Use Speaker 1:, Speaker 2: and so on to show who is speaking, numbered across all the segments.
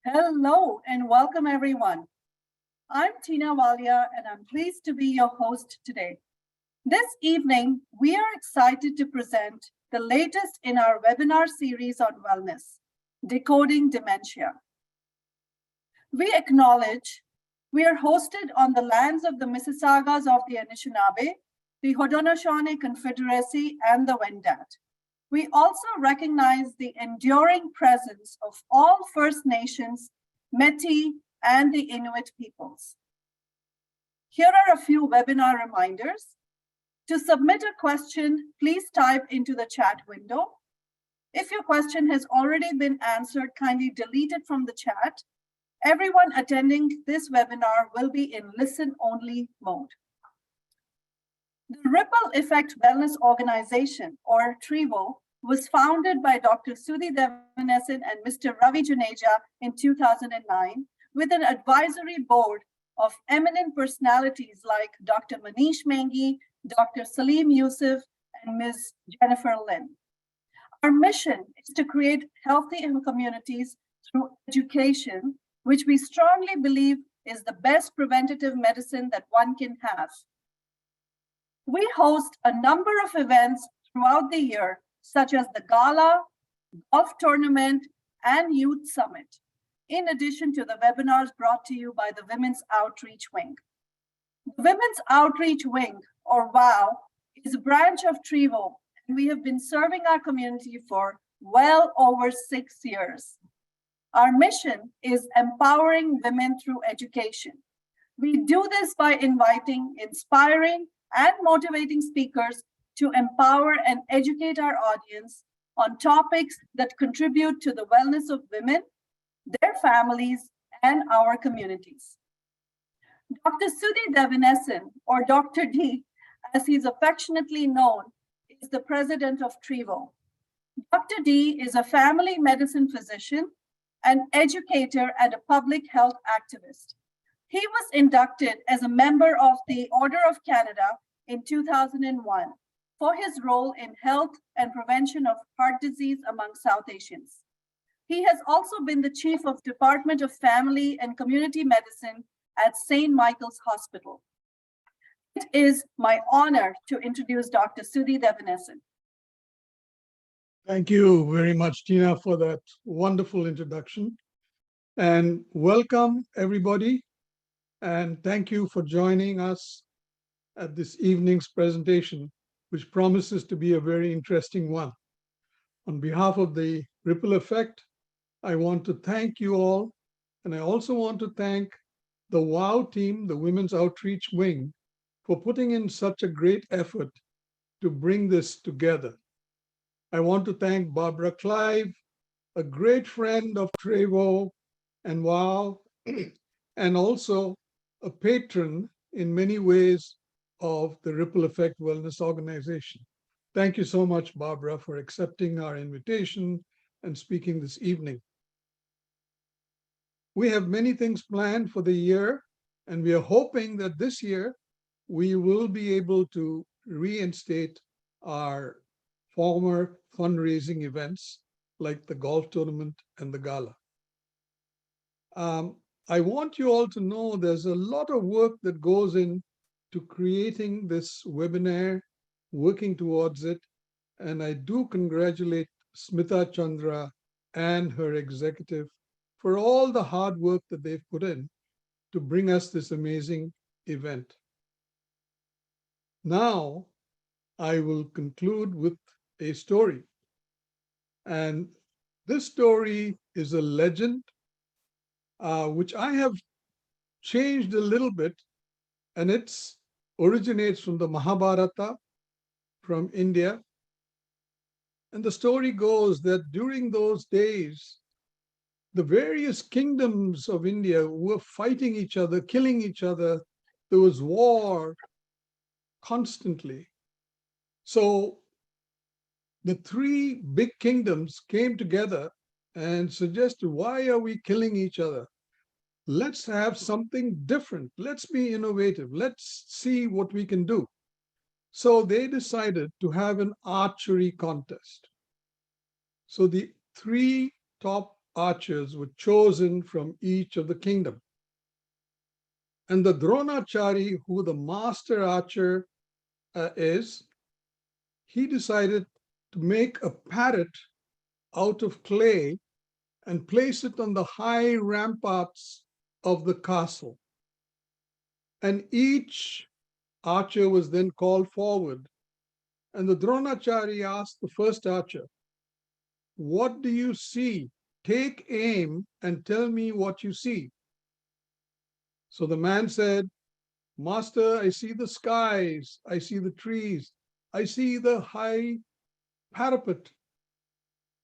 Speaker 1: Hello and welcome everyone. I'm Tina Walia and I'm pleased to be your host today. This evening, we are excited to present the latest in our webinar series on wellness, Decoding Dementia. We acknowledge we are hosted on the lands of the Mississaugas of the Anishinaabe, the Haudenosaunee Confederacy, and the Wendat. We also recognize the enduring presence of all First Nations, Métis, and the Inuit peoples. Here are a few webinar reminders. To submit a question, please type into the chat window. If your question has already been answered, kindly delete it from the chat. Everyone attending this webinar will be in listen-only mode. The Ripple Effect Wellness Organization, or TRIVO, was founded by Dr. Sudhi Devanesen and Mr. Ravi Juneja in 2009 with an advisory board of eminent personalities like Dr. Manish Mengi, Dr. Salim Yusuf, and Ms. Jennifer Lin. Our mission is to create healthy communities through education, which we strongly believe is the best preventative medicine that one can have. We host a number of events throughout the year, such as the Gala, Golf Tournament, and Youth Summit, in addition to the webinars brought to you by the Women's Outreach Wing. The Women's Outreach Wing, or WOW, is a branch of TRIVO, and we have been serving our community for well over 6 years. Our mission is empowering women through education. We do this by inviting, inspiring, and motivating speakers to empower and educate our audience on topics that contribute to the wellness of women, their families, and our communities. Dr. Sudhi Devanesen, or Dr. D, as he's affectionately known, is the president of TRIVO. Dr. D is a family medicine physician, an educator, and a public health activist. He was inducted as a member of the Order of Canada in 2001 for his role in health and prevention of heart disease among South Asians. He has also been the chief of Department of Family and Community Medicine at St. Michael's Hospital. It is my honor to introduce Dr. Sudhi Devanesen.
Speaker 2: Thank you very much, Tina, for that wonderful introduction. And welcome, everybody. And thank you for joining us at this evening's presentation, which promises to be a very interesting one. On behalf of the Ripple Effect, I want to thank you all. And I also want to thank the WOW team, the Women's Outreach Wing, for putting in such a great effort to bring this together. I want to thank Barbara Clive, a great friend of TRIVO and WOW, and also a patron in many ways of the Ripple Effect Wellness Organization. Thank you so much, Barbara, for accepting our invitation and speaking this evening. We have many things planned for the year, and we are hoping that this year we will be able to reinstate our former fundraising events like the golf tournament and the gala. I want you all to know there's a lot of work that goes into creating this webinar, working towards it, and I do congratulate Smita Chandra and her executive for all the hard work that they've put in to bring us this amazing event. Now, I will conclude with a story. And this story is a legend, which I have changed a little bit, and it originates from the Mahabharata from India. And the story goes that during those days, the various kingdoms of India were fighting each other, killing each other. There was war constantly. So the three big kingdoms came together and suggested, why are we killing each other? Let's have something different. Let's be innovative. Let's see what we can do. So they decided to have an archery contest. So the three top archers were chosen from each of the kingdom. And the Dronachari, who the master archer is, he decided to make a parrot out of clay and place it on the high ramparts of the castle. And each archer was then called forward. And the Dronachari asked the first archer, "What do you see? Take aim and tell me what you see." So the man said, "Master, I see the skies, I see the trees, I see the high parapet."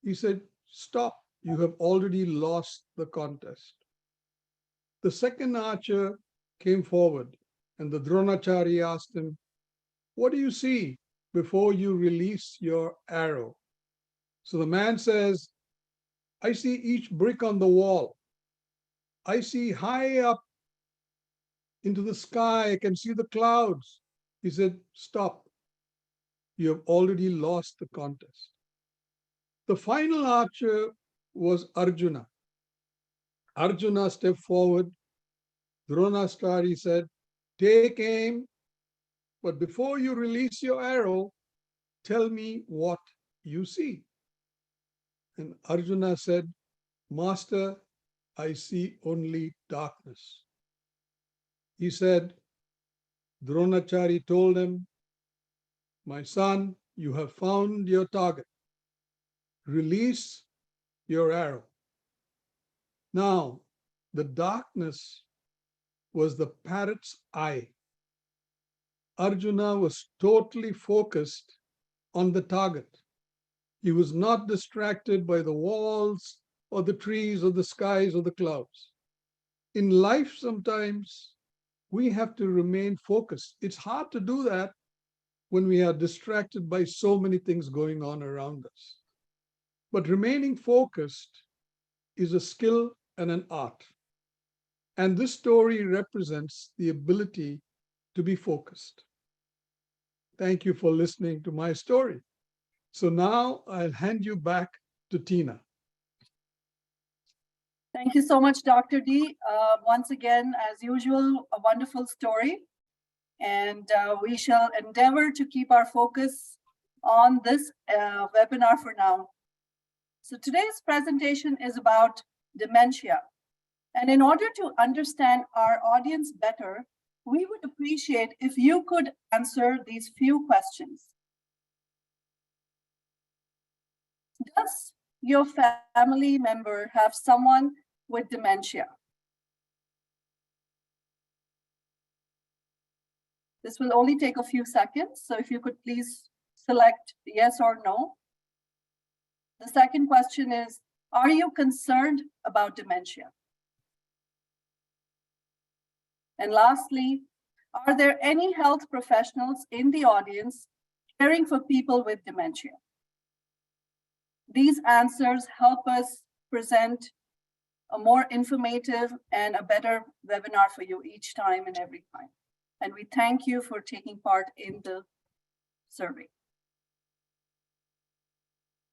Speaker 2: He said, "Stop, you have already lost the contest." The second archer came forward, and the Dronachari asked him, "What do you see before you release your arrow?" So the man says, "I see each brick on the wall. I see high up into the sky, I can see the clouds." He said, "Stop, you have already lost the contest." The final archer was Arjuna. Arjuna stepped forward. Dronachari said, "Take aim, but before you release your arrow, tell me what you see." And Arjuna said, "Master, I see only darkness." He said, Dronachari told him, "My son, you have found your target. Release your arrow." Now, the darkness was the parrot's eye. Arjuna was totally focused on the target. He was not distracted by the walls or the trees or the skies or the clouds. In life, sometimes we have to remain focused. It's hard to do that when we are distracted by so many things going on around us. But remaining focused is a skill and an art. And this story represents the ability to be focused. Thank you for listening to my story. So now I'll hand you back to Tina.
Speaker 1: Thank you so much, Dr. D. Once again, as usual, a wonderful story. And we shall endeavor to keep our focus on this webinar for now. So today's presentation is about dementia. And in order to understand our audience better, we would appreciate if you could answer these few questions. Does your family member have someone with dementia? This will only take a few seconds, so if you could please select yes or no. The second question is, are you concerned about dementia? And lastly, are there any health professionals in the audience caring for people with dementia? These answers help us present a more informative and a better webinar for you each time and every time. And we thank you for taking part in the survey.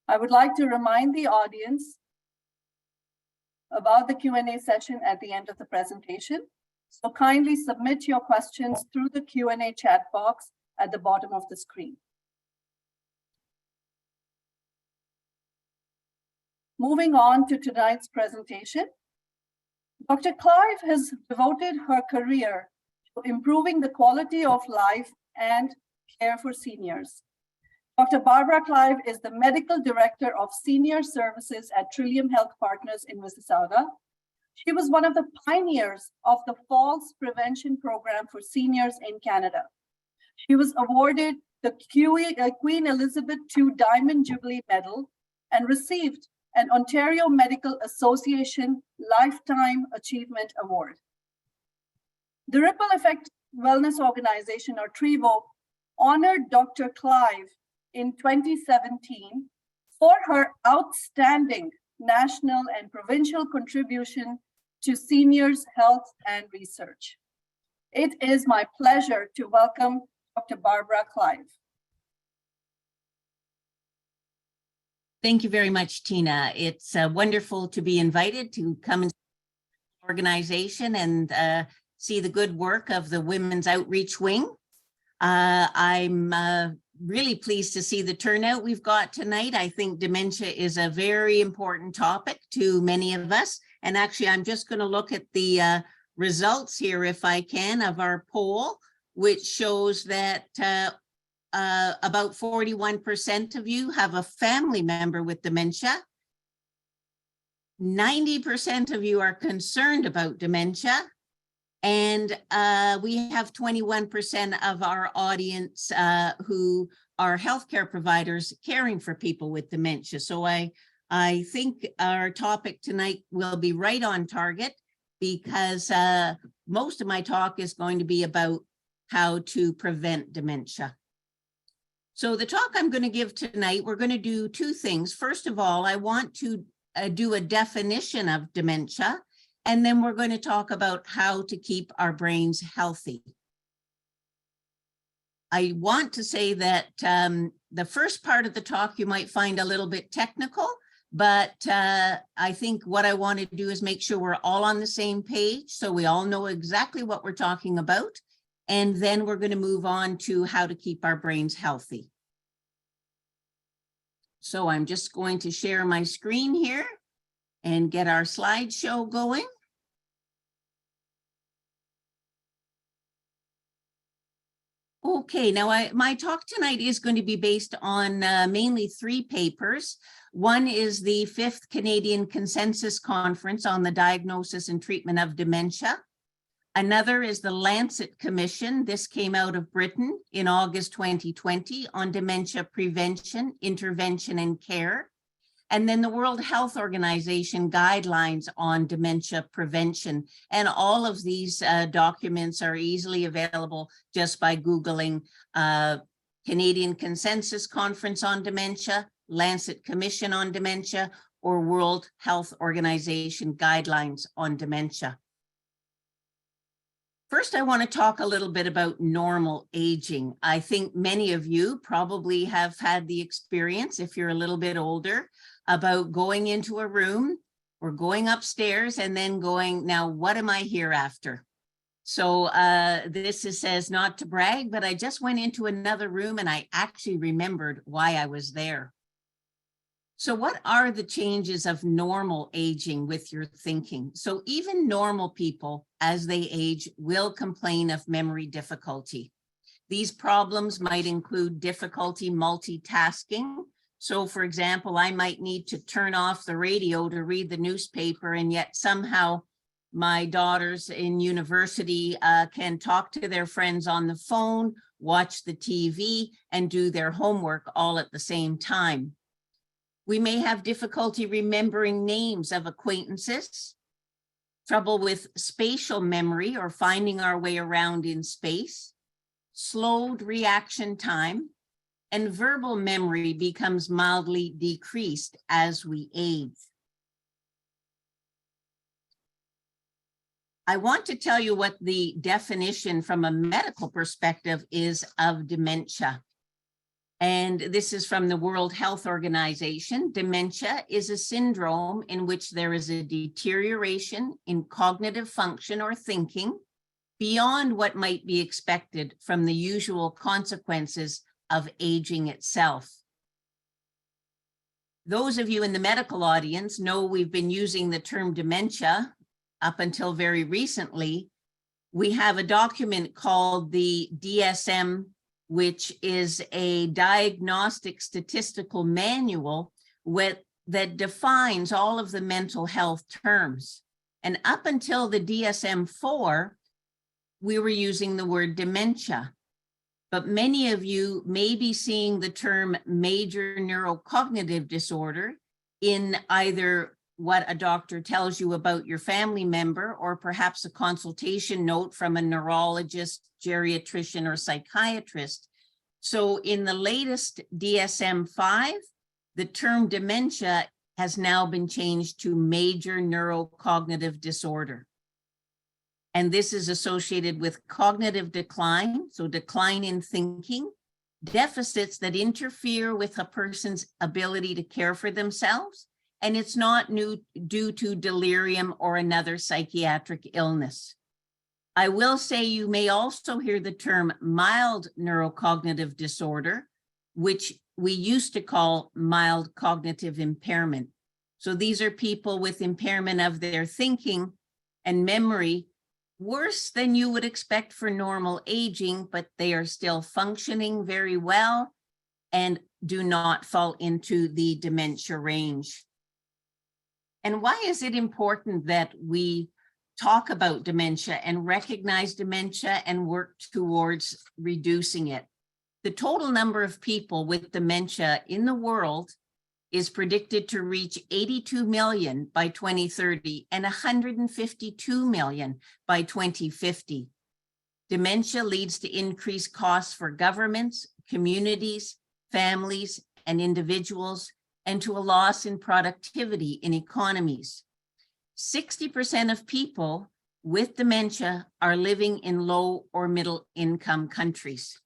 Speaker 1: I would like to remind the audience about the Q&A session at the end of the presentation. So kindly submit your questions through the Q&A chat box at the bottom of the screen. Moving on to tonight's presentation, Dr. Clive has devoted her career to improving the quality of life and care for seniors. Dr. Barbara Clive is the Medical Director of Senior Services at Trillium Health Partners in Mississauga. She was one of the pioneers of the Falls Prevention Program for seniors in Canada. She was awarded the Queen Elizabeth II Diamond Jubilee Medal and received an Ontario Medical Association Lifetime Achievement Award. The Ripple Effect Wellness Organization, or TRIVO, honored Dr. Clive in 2017 for her outstanding national and provincial contribution to seniors' health and research. It is my pleasure to welcome Dr. Barbara Clive.
Speaker 3: Thank you very much, Tina. It's wonderful to be invited to come into the organization and see the good work of the Women's Outreach Wing. I'm really pleased to see the turnout we've got tonight. I think dementia is a very important topic to many of us. And actually, I'm just going to look at the results here, if I can, of our poll, which shows that about 41% of you have a family member with dementia. 90% of you are concerned about dementia. And we have 21% of our audience who are healthcare providers caring for people with dementia. So I think our topic tonight will be right on target, because most of my talk is going to be about how to prevent dementia. So the talk I'm going to give tonight, we're going to do two things. First of all, I want to do a definition of dementia, and then we're going to talk about how to keep our brains healthy. I want to say that the first part of the talk you might find a little bit technical, but I think what I want to do is make sure we're all on the same page so we all know exactly what we're talking about. And then we're going to move on to how to keep our brains healthy. So I'm just going to share my screen here and get our slideshow going. Okay, now my talk tonight is going to be based on mainly three papers. One is the 5th Canadian Consensus Conference on the Diagnosis and Treatment of Dementia. Another is the Lancet Commission. This came out of Britain in August 2020 on dementia prevention, intervention, and care. And then the World Health Organization guidelines on dementia prevention. And all of these documents are easily available just by Googling Canadian Consensus Conference on Dementia, Lancet Commission on Dementia, or World Health Organization guidelines on dementia. First, I want to talk a little bit about normal aging. I think many of you probably have had the experience, if you're a little bit older, about going into a room or going upstairs and then going, now, what am I here after? So this says not to brag, but I just went into another room and I actually remembered why I was there. So what are the changes of normal aging with your thinking? So even normal people, as they age, will complain of memory difficulty. These problems might include difficulty multitasking. So for example, I might need to turn off the radio to read the newspaper, and yet somehow my daughters in university can talk to their friends on the phone, watch the TV, and do their homework all at the same time. We may have difficulty remembering names of acquaintances, trouble with spatial memory or finding our way around in space, slowed reaction time, and verbal memory becomes mildly decreased as we age. I want to tell you what the definition from a medical perspective is of dementia. And this is from the World Health Organization. Dementia is a syndrome in which there is a deterioration in cognitive function or thinking beyond what might be expected from the usual consequences of aging itself. Those of you in the medical audience know we've been using the term dementia up until very recently. We have a document called the DSM, which is a diagnostic statistical manual that defines all of the mental health terms. And up until the DSM-4, we were using the word dementia. But many of you may be seeing the term major neurocognitive disorder in either what a doctor tells you about your family member, or perhaps a consultation note from a neurologist, geriatrician, or psychiatrist. So in the latest DSM-5, the term dementia has now been changed to major neurocognitive disorder. And this is associated with cognitive decline, so decline in thinking, deficits that interfere with a person's ability to care for themselves, and it's not due to delirium or another psychiatric illness. I will say you may also hear the term mild neurocognitive disorder, which we used to call mild cognitive impairment. So these are people with impairment of their thinking and memory, worse than you would expect for normal aging, but they are still functioning very well and do not fall into the dementia range. And why is it important that we talk about dementia and recognize dementia and work towards reducing it? The total number of people with dementia in the world is predicted to reach 82 million by 2030 and 152 million by 2050. Dementia leads to increased costs for governments, communities, families, and individuals, and to a loss in productivity in economies. 60% of people with dementia are living in low or middle income countries.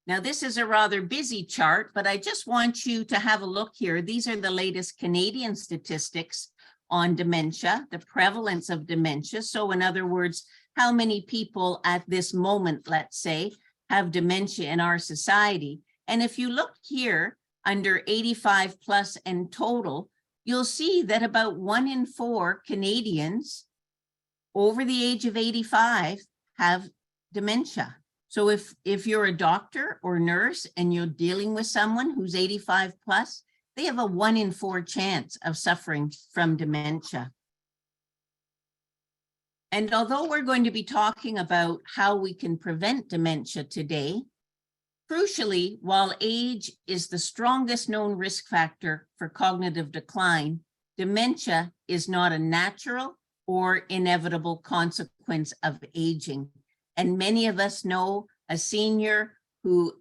Speaker 3: Now, this is a rather busy chart, but I just want you to have a look here. These are the latest Canadian statistics on dementia, the prevalence of dementia. So in other words, how many people at this moment, let's say, have dementia in our society? And if you look here under 85 plus and total, you'll see that about 1 in 4 Canadians over the age of 85 have dementia. So if you're a doctor or nurse and you're dealing with someone who's 85 plus, they have a 1 in 4 chance of suffering from dementia. And although we're going to be talking about how we can prevent dementia today, crucially, while age is the strongest known risk factor for cognitive decline, dementia is not a natural or inevitable consequence of aging. And many of us know a senior who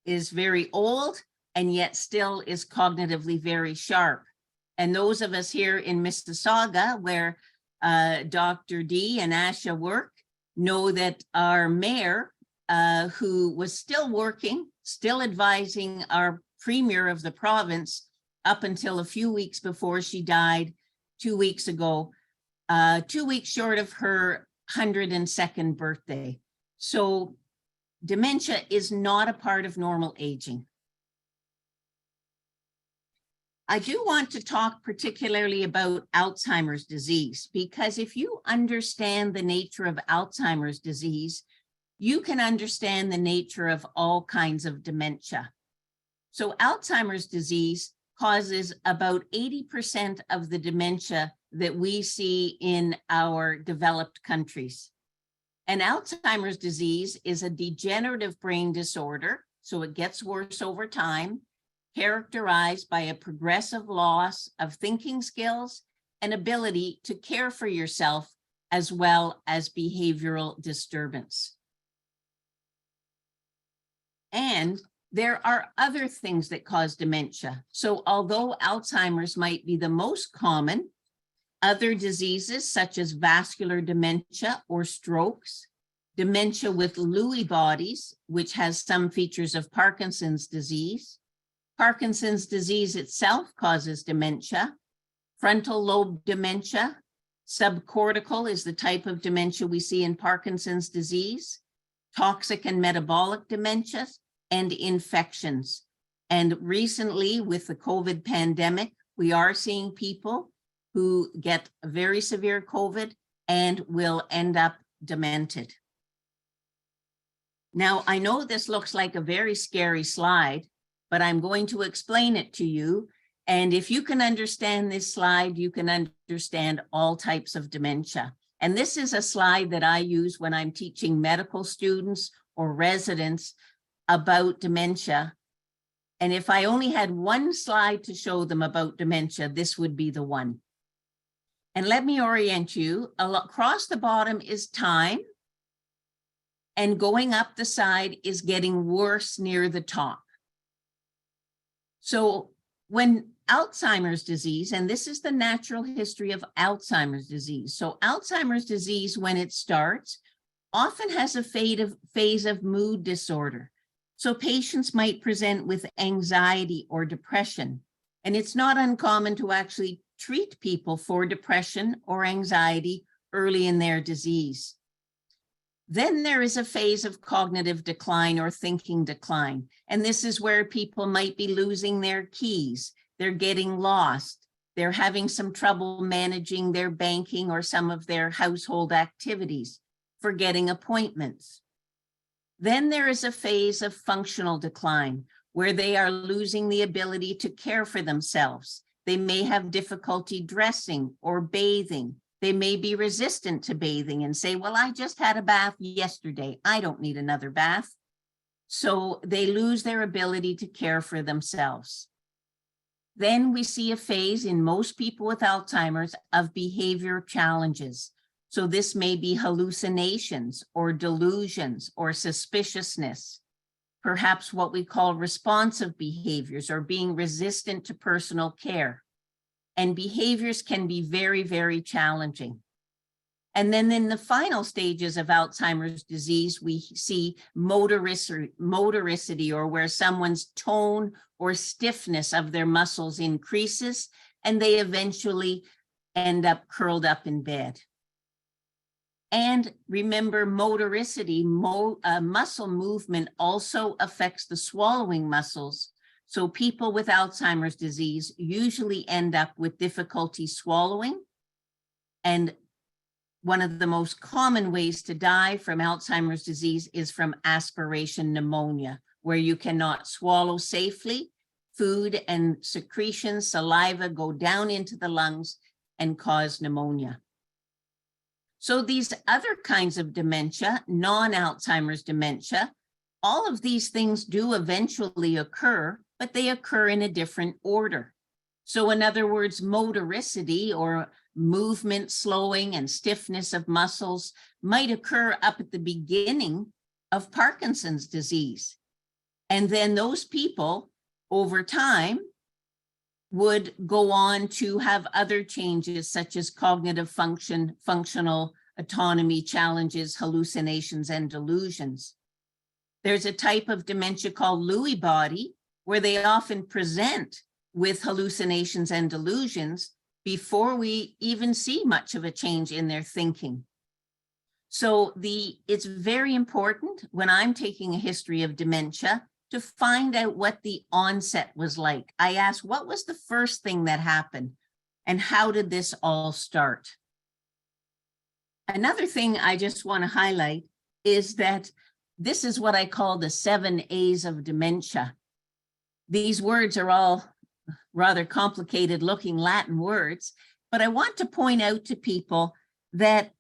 Speaker 3: is very old and yet still is cognitively very sharp. And those of us here in Mississauga, where Dr. D and Asha work, know that our mayor, who was still working, still advising our premier of the province up until a few weeks before she died 2 weeks ago, 2 weeks short of her 102nd birthday. So dementia is not a part of normal aging. I do want to talk particularly about Alzheimer's disease, because if you understand the nature of Alzheimer's disease, you can understand the nature of all kinds of dementia. So Alzheimer's disease causes about 80% of the dementia that we see in our developed countries. And Alzheimer's disease is a degenerative brain disorder, so it gets worse over time, characterized by a progressive loss of thinking skills and ability to care for yourself, as well as behavioral disturbance. And there are other things that cause dementia. So although Alzheimer's might be the most common, other diseases such as vascular dementia or strokes, dementia with Lewy bodies, which has some features of Parkinson's disease. Parkinson's disease itself causes dementia. Frontal lobe dementia, subcortical is the type of dementia we see in Parkinson's disease, toxic and metabolic dementias, and infections. And recently with the COVID pandemic, we are seeing people who get very severe COVID and will end up demented. Now, I know this looks like a very scary slide, but I'm going to explain it to you. And if you can understand this slide, you can understand all types of dementia. And this is a slide that I use when I'm teaching medical students or residents about dementia. And if I only had one slide to show them about dementia, this would be the one. And let me orient you. Across the bottom is time, and going up the side is getting worse near the top. So when Alzheimer's disease, and this is the natural history of Alzheimer's disease. So Alzheimer's disease, when it starts, often has a phase of mood disorder. So patients might present with anxiety or depression, and it's not uncommon to actually treat people for depression or anxiety early in their disease. Then there is a phase of cognitive decline or thinking decline. And this is where people might be losing their keys. They're getting lost. They're having some trouble managing their banking or some of their household activities, forgetting appointments. Then there is a phase of functional decline where they are losing the ability to care for themselves. They may have difficulty dressing or bathing. They may be resistant to bathing and say, well, I just had a bath yesterday. I don't need another bath. So they lose their ability to care for themselves. Then we see a phase in most people with Alzheimer's of behavior challenges. So this may be hallucinations or delusions or suspiciousness, perhaps what we call responsive behaviors or being resistant to personal care. And behaviors can be very, very challenging. And then in the final stages of Alzheimer's disease, we see motoricity, or where someone's tone or stiffness of their muscles increases, and they eventually end up curled up in bed. And remember, motoricity, muscle movement also affects the swallowing muscles. So people with Alzheimer's disease usually end up with difficulty swallowing. And one of the most common ways to die from Alzheimer's disease is from aspiration pneumonia, where you cannot swallow safely. Food and secretions, saliva go down into the lungs and cause pneumonia. So these other kinds of dementia, non-Alzheimer's dementia, all of these things do eventually occur, but they occur in a different order. So in other words, motoricity or movement slowing and stiffness of muscles might occur up at the beginning of Parkinson's disease. And then those people over time would go on to have other changes such as cognitive function, functional autonomy challenges, hallucinations, and delusions. There's a type of dementia called Lewy body, where they often present with hallucinations and delusions before we even see much of a change in their thinking. So it's very important when I'm taking a history of dementia to find out what the onset was like. I ask, what was the first thing that happened and how did this all start? Another thing I just want to highlight is that this is what I call the 7 A's of dementia. These words are all rather complicated looking Latin words, but I want to point out to people that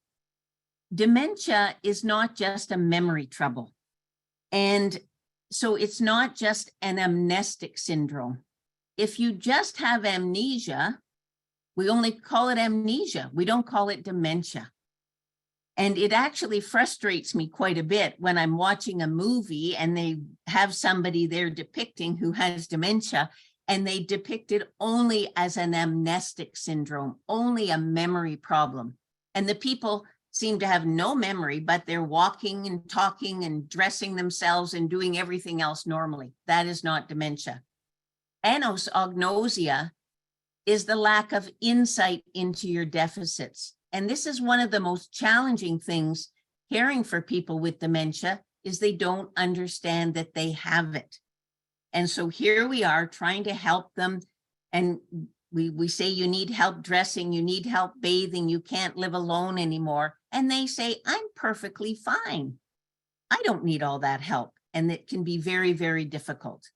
Speaker 3: dementia is not just a memory trouble. And so it's not just an amnestic syndrome. If you just have amnesia, we only call it amnesia. We don't call it dementia. And it actually frustrates me quite a bit when I'm watching a movie and they have somebody there depicting who has dementia, and they depict it only as an amnestic syndrome, only a memory problem. And the people seem to have no memory, but they're walking and talking and dressing themselves and doing everything else normally. That is not dementia. Anosognosia is the lack of insight into your deficits. And this is one of the most challenging things caring for people with dementia, is they don't understand that they have it. And so here we are trying to help them. And we say, you need help dressing, you need help bathing, you can't live alone anymore. And they say, I'm perfectly fine. I don't need all that help. And it can be very, very difficult.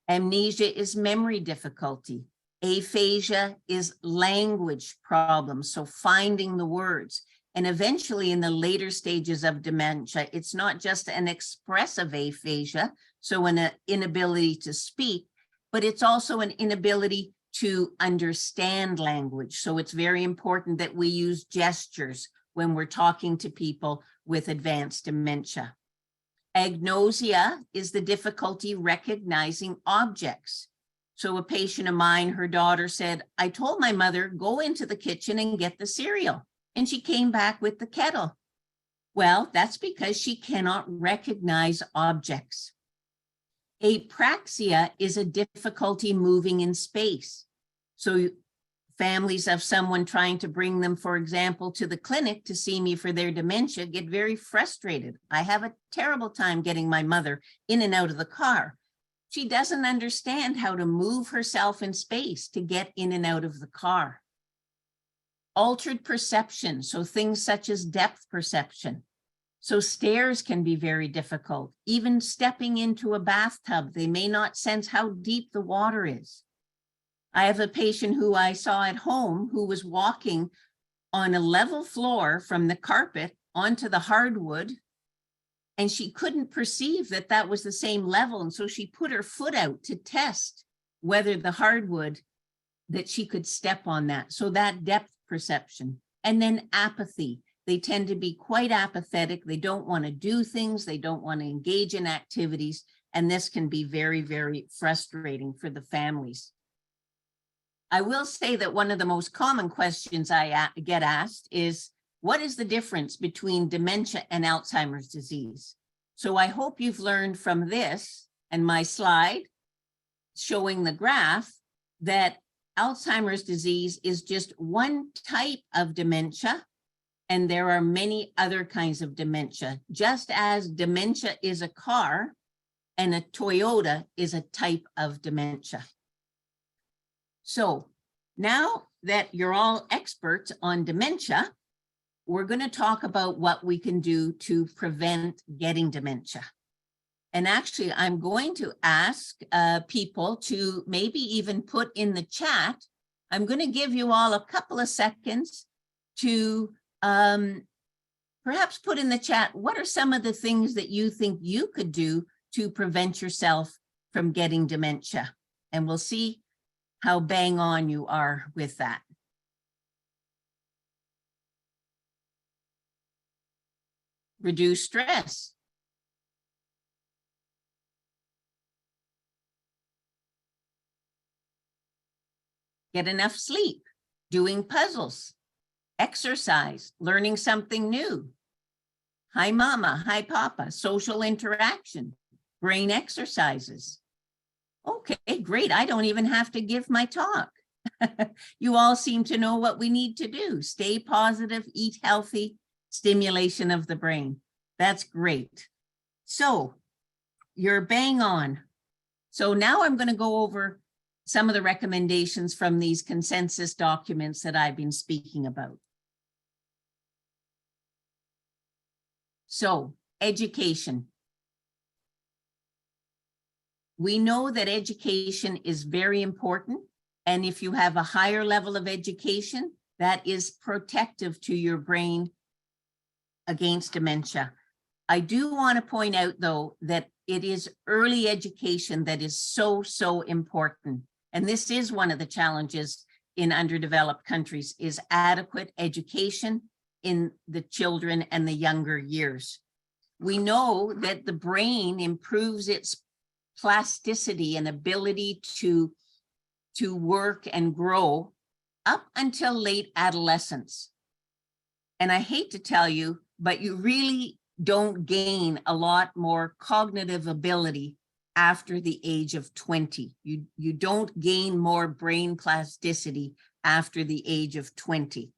Speaker 3: Amnesia is memory difficulty. Aphasia is language problems, so finding the words. And eventually in the later stages of dementia, it's not just an expressive aphasia, so an inability to speak, but it's also an inability to understand language. So it's very important that we use gestures when we're talking to people with advanced dementia. Agnosia is the difficulty recognizing objects. So a patient of mine, her daughter said, I told my mother, go into the kitchen and get the cereal. And she came back with the kettle. Well, that's because she cannot recognize objects. Apraxia is a difficulty moving in space. So families of someone trying to bring them, for example, to the clinic to see me for their dementia get very frustrated. I have a terrible time getting my mother in and out of the car. She doesn't understand how to move herself in space to get in and out of the car. Altered perception, so things such as depth perception. So stairs can be very difficult. Even stepping into a bathtub, they may not sense how deep the water is. I have a patient who I saw at home who was walking on a level floor from the carpet onto the hardwood, and she couldn't perceive that that was the same level. And so she put her foot out to test whether the hardwood, that she could step on that. So that depth perception. And then apathy. They tend to be quite apathetic. They don't want to do things. They don't want to engage in activities. And this can be very, very frustrating for the families. I will say that one of the most common questions I get asked is, what is the difference between dementia and Alzheimer's disease? So I hope you've learned from this and my slide showing the graph that Alzheimer's disease is just one type of dementia, and there are many other kinds of dementia. Just as dementia is a car and a Toyota is a type of dementia. So now that you're all experts on dementia, we're going to talk about what we can do to prevent getting dementia. And actually, I'm going to ask people to maybe even put in the chat. I'm going to give you all a couple of seconds to perhaps put in the chat, what are some of the things that you think you could do to prevent yourself from getting dementia? And we'll see how bang on you are with that. Reduce stress. Get enough sleep, doing puzzles, exercise, learning something new. Hi, mama, hi, papa, social interaction, brain exercises. Okay, great. I don't even have to give my talk. You all seem to know what we need to do. Stay positive, eat healthy, stimulation of the brain. That's great. So you're bang on. So now I'm going to go over some of the recommendations from these consensus documents that I've been speaking about. So, education. We know that education is very important, and if you have a higher level of education, that is protective to your brain against dementia. I do want to point out, though, that it is early education that is so, so important. And this is one of the challenges in underdeveloped countries, is adequate education in the children and the younger years. We know that the brain improves its plasticity and ability to work and grow up until late adolescence. And I hate to tell you, but you really don't gain a lot more cognitive ability after the age of 20. You don't gain more brain plasticity after the age of 20.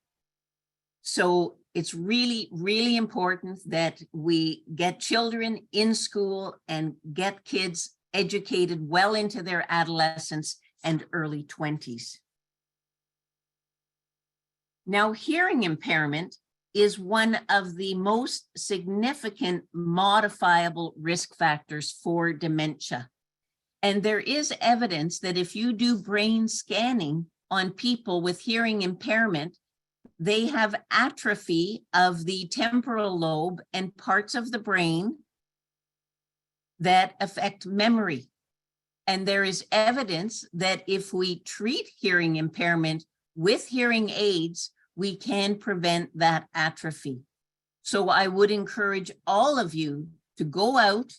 Speaker 3: So it's really, really important that we get children in school and get kids educated well into their adolescence and early 20s. Now, hearing impairment is one of the most significant modifiable risk factors for dementia. And there is evidence that if you do brain scanning on people with hearing impairment, they have atrophy of the temporal lobe and parts of the brain that affect memory. And there is evidence that if we treat hearing impairment with hearing aids, we can prevent that atrophy. So I would encourage all of you to go out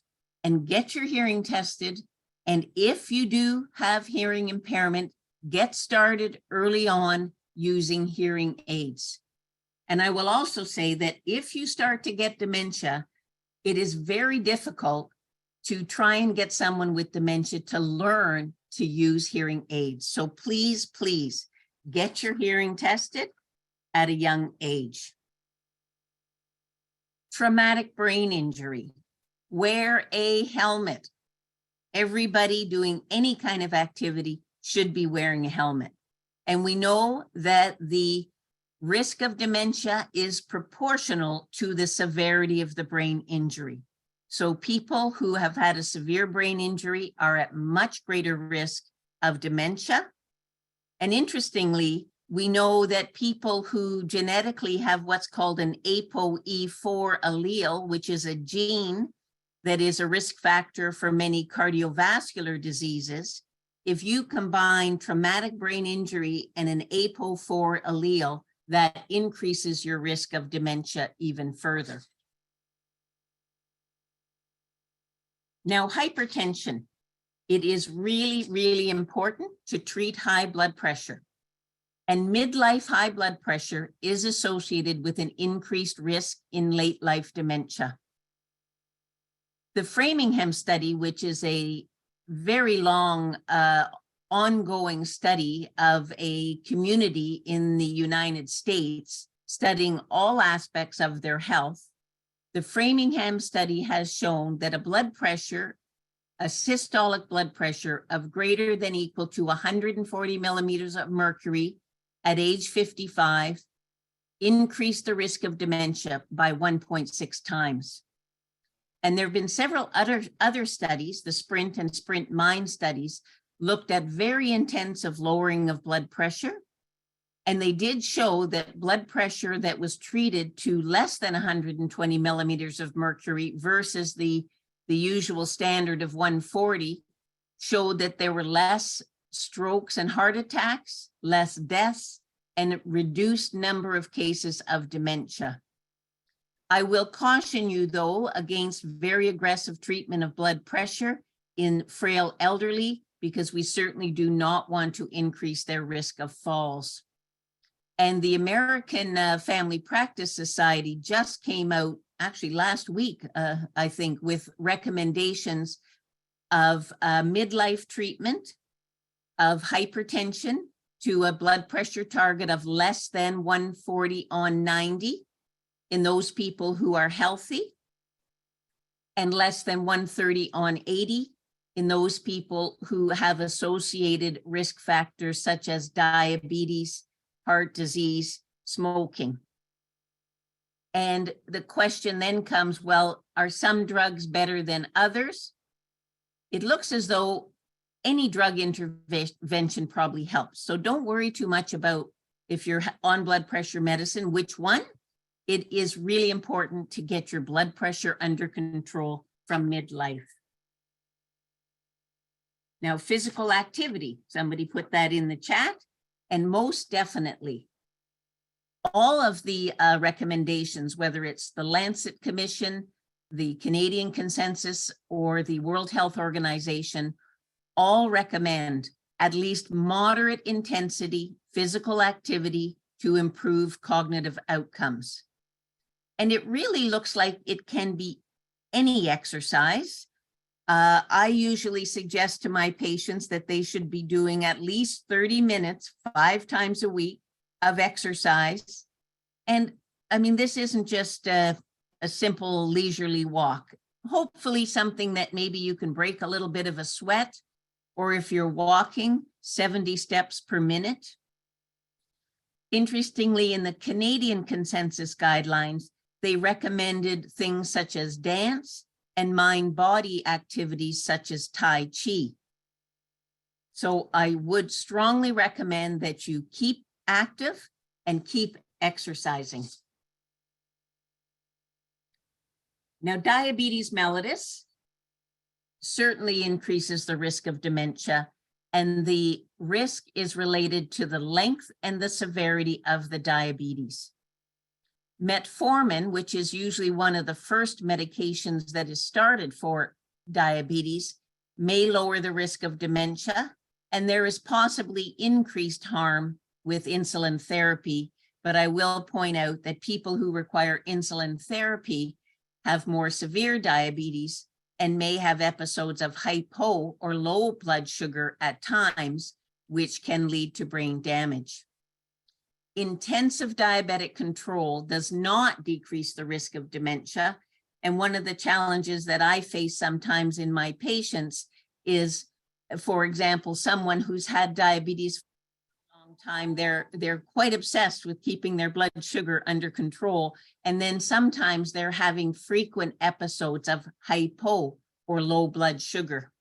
Speaker 3: and get your hearing tested. And if you do have hearing impairment, get started early on using hearing aids. And I will also say that if you start to get dementia, it is very difficult to try and get someone with dementia to learn to use hearing aids. So please, please get your hearing tested at a young age. Traumatic brain injury. Wear a helmet. Everybody doing any kind of activity should be wearing a helmet. And we know that the risk of dementia is proportional to the severity of the brain injury. So people who have had a severe brain injury are at much greater risk of dementia. And interestingly, we know that people who genetically have what's called an ApoE4 allele, which is a gene that is a risk factor for many cardiovascular diseases, if you combine traumatic brain injury and an ApoE4 allele, that increases your risk of dementia even further. Now, hypertension. It is really, really important to treat high blood pressure. And midlife high blood pressure is associated with an increased risk in late life dementia. The Framingham study, which is a very long ongoing study of a community in the United States studying all aspects of their health, the Framingham study has shown that a blood pressure, a systolic blood pressure of greater than equal to 140 millimeters of mercury at age 55 increased the risk of dementia by 1.6 times. And there have been several other studies, the SPRINT and SPRINT-MIND studies, looked at very intensive lowering of blood pressure. And they did show that blood pressure that was treated to less than 120 millimeters of mercury versus the usual standard of 140 showed that there were less strokes and heart attacks, less deaths, and a reduced number of cases of dementia. I will caution you, though, against very aggressive treatment of blood pressure in frail elderly, because we certainly do not want to increase their risk of falls. And the American Family Practice Society just came out, actually last week, I think, with recommendations of midlife treatment of hypertension to a blood pressure target of less than 140 on 90 in those people who are healthy, and less than 130 on 80 in those people who have associated risk factors such as diabetes, heart disease, smoking. And the question then comes, well, are some drugs better than others? It looks as though any drug intervention probably helps. So don't worry too much about if you're on blood pressure medicine, which one. It is really important to get your blood pressure under control from midlife. Now, physical activity, somebody put that in the chat, and most definitely, all of the recommendations, whether it's the Lancet Commission, the Canadian Consensus, or the World Health Organization, all recommend at least moderate intensity physical activity to improve cognitive outcomes. And it really looks like it can be any exercise. I usually suggest to my patients that they should be doing at least 30 minutes, 5 times a week of exercise. And I mean, this isn't just a simple leisurely walk. Hopefully something that maybe you can break a little bit of a sweat, or if you're walking, 70 steps per minute. Interestingly, in the Canadian Consensus Guidelines, they recommended things such as dance and mind-body activities such as Tai Chi. So I would strongly recommend that you keep active and keep exercising. Now, diabetes mellitus certainly increases the risk of dementia, and the risk is related to the length and the severity of the diabetes. Metformin, which is usually one of the first medications that is started for diabetes, may lower the risk of dementia, and there is possibly increased harm with insulin therapy. But I will point out that people who require insulin therapy have more severe diabetes, and may have episodes of hypo or low blood sugar at times, which can lead to brain damage. Intensive diabetic control does not decrease the risk of dementia. And one of the challenges that I face sometimes in my patients is, for example, someone who's had diabetes for a long time, they're quite obsessed with keeping their blood sugar under control. And then sometimes they're having frequent episodes of hypo or low blood sugar.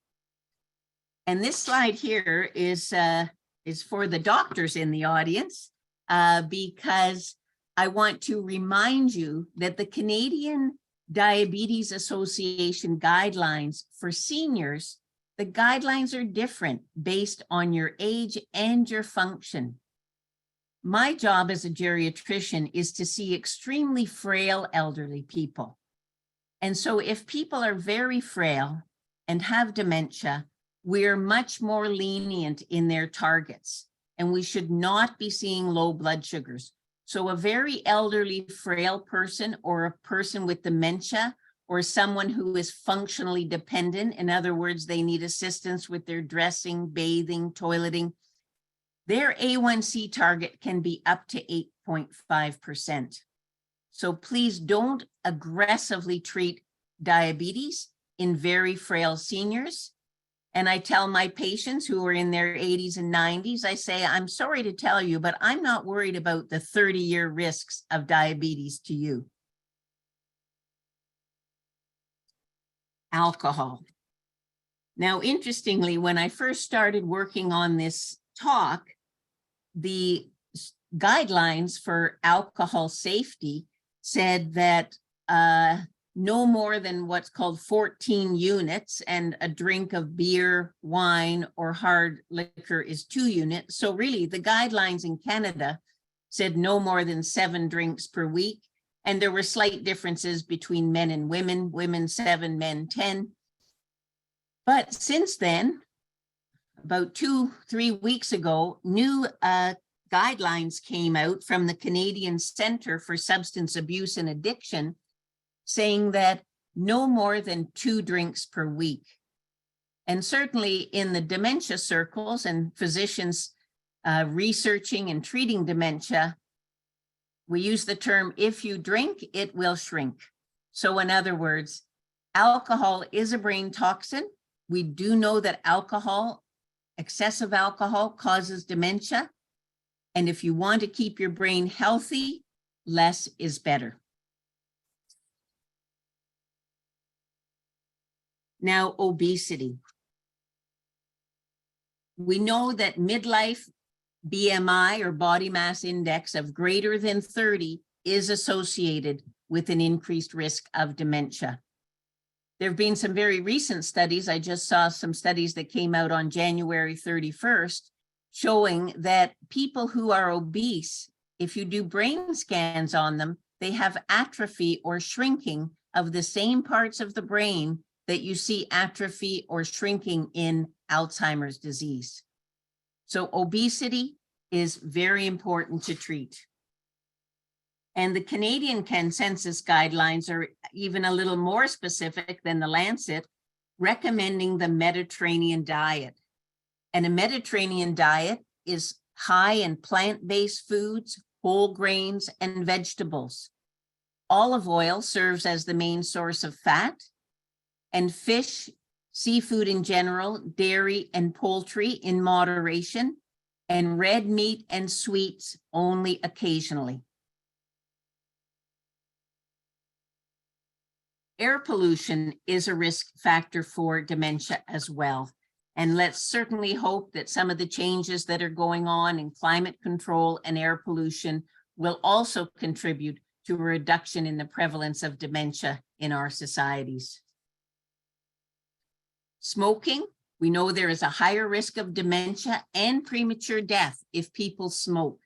Speaker 3: And this slide here is for the doctors in the audience, because I want to remind you that the Canadian Diabetes Association guidelines for seniors, the guidelines are different based on your age and your function. My job as a geriatrician is to see extremely frail elderly people. And so if people are very frail and have dementia, we're much more lenient in their targets, and we should not be seeing low blood sugars. So a very elderly, frail person, or a person with dementia, or someone who is functionally dependent, in other words, they need assistance with their dressing, bathing, toileting, their A1C target can be up to 8.5%. So please don't aggressively treat diabetes in very frail seniors. And I tell my patients who are in their 80s and 90s, I say, I'm sorry to tell you, but I'm not worried about the 30-year risks of diabetes to you. Alcohol. Now, interestingly, when I first started working on this talk, the guidelines for alcohol safety said that no more than what's called 14 units, and a drink of beer, wine, or hard liquor is 2 units. So really the guidelines in Canada said no more than 7 drinks per week. And there were slight differences between men and women, women 7, men 10. But since then, about 2-3 weeks ago, new guidelines came out from the Canadian Centre for Substance Abuse and Addiction, saying that no more than 2 drinks per week. And certainly in the dementia circles and physicians researching and treating dementia, we use the term, if you drink, it will shrink. So in other words, alcohol is a brain toxin. We do know that alcohol, excessive alcohol, causes dementia. And if you want to keep your brain healthy, less is better. Now, obesity. We know that midlife BMI, or body mass index, of greater than 30 is associated with an increased risk of dementia. There have been some very recent studies. I just saw some studies that came out on January 31st showing that people who are obese, if you do brain scans on them, they have atrophy or shrinking of the same parts of the brain that you see atrophy or shrinking in Alzheimer's disease. So obesity is very important to treat. And the Canadian consensus guidelines are even a little more specific than the Lancet, recommending the Mediterranean diet. And a Mediterranean diet is high in plant-based foods, whole grains, and vegetables. Olive oil serves as the main source of fat, and fish, seafood in general, dairy and poultry in moderation, and red meat and sweets only occasionally. Air pollution is a risk factor for dementia as well. And let's certainly hope that some of the changes that are going on in climate control and air pollution will also contribute to a reduction in the prevalence of dementia in our societies. Smoking, we know there is a higher risk of dementia and premature death if people smoke.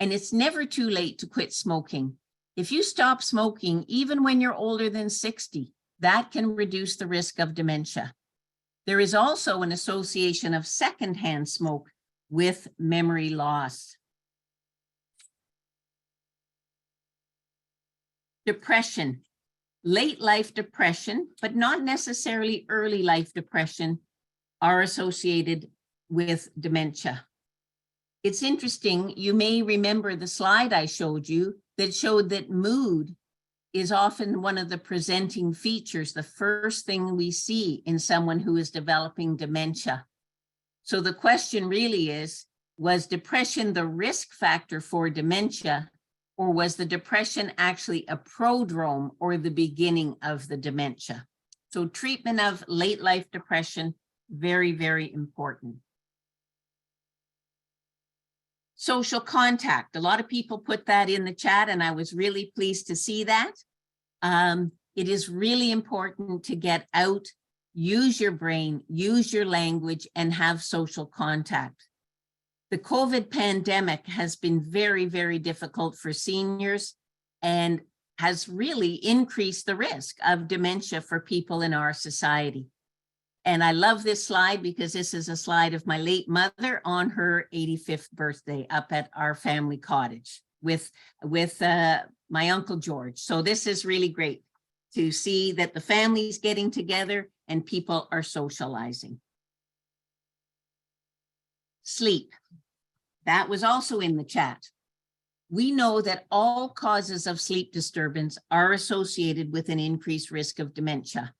Speaker 3: And it's never too late to quit smoking. If you stop smoking, even when you're older than 60, that can reduce the risk of dementia. There is also an association of secondhand smoke with memory loss. Depression. Late life depression, but not necessarily early life depression, are associated with dementia. It's interesting, you may remember the slide I showed you that showed that mood is often one of the presenting features, the first thing we see in someone who is developing dementia. So the question really is, was depression the risk factor for dementia, or was the depression actually a prodrome or the beginning of the dementia? So treatment of late life depression, very, very important. Social contact. A lot of people put that in the chat, and I was really pleased to see that. It is really important to get out, use your brain, use your language, and have social contact. The COVID pandemic has been very, very difficult for seniors and has really increased the risk of dementia for people in our society. And I love this slide because this is a slide of my late mother on her 85th birthday up at our family cottage with my Uncle George. So this is really great to see that the family's getting together and people are socializing. Sleep. That was also in the chat. We know that all causes of sleep disturbance are associated with an increased risk of dementia.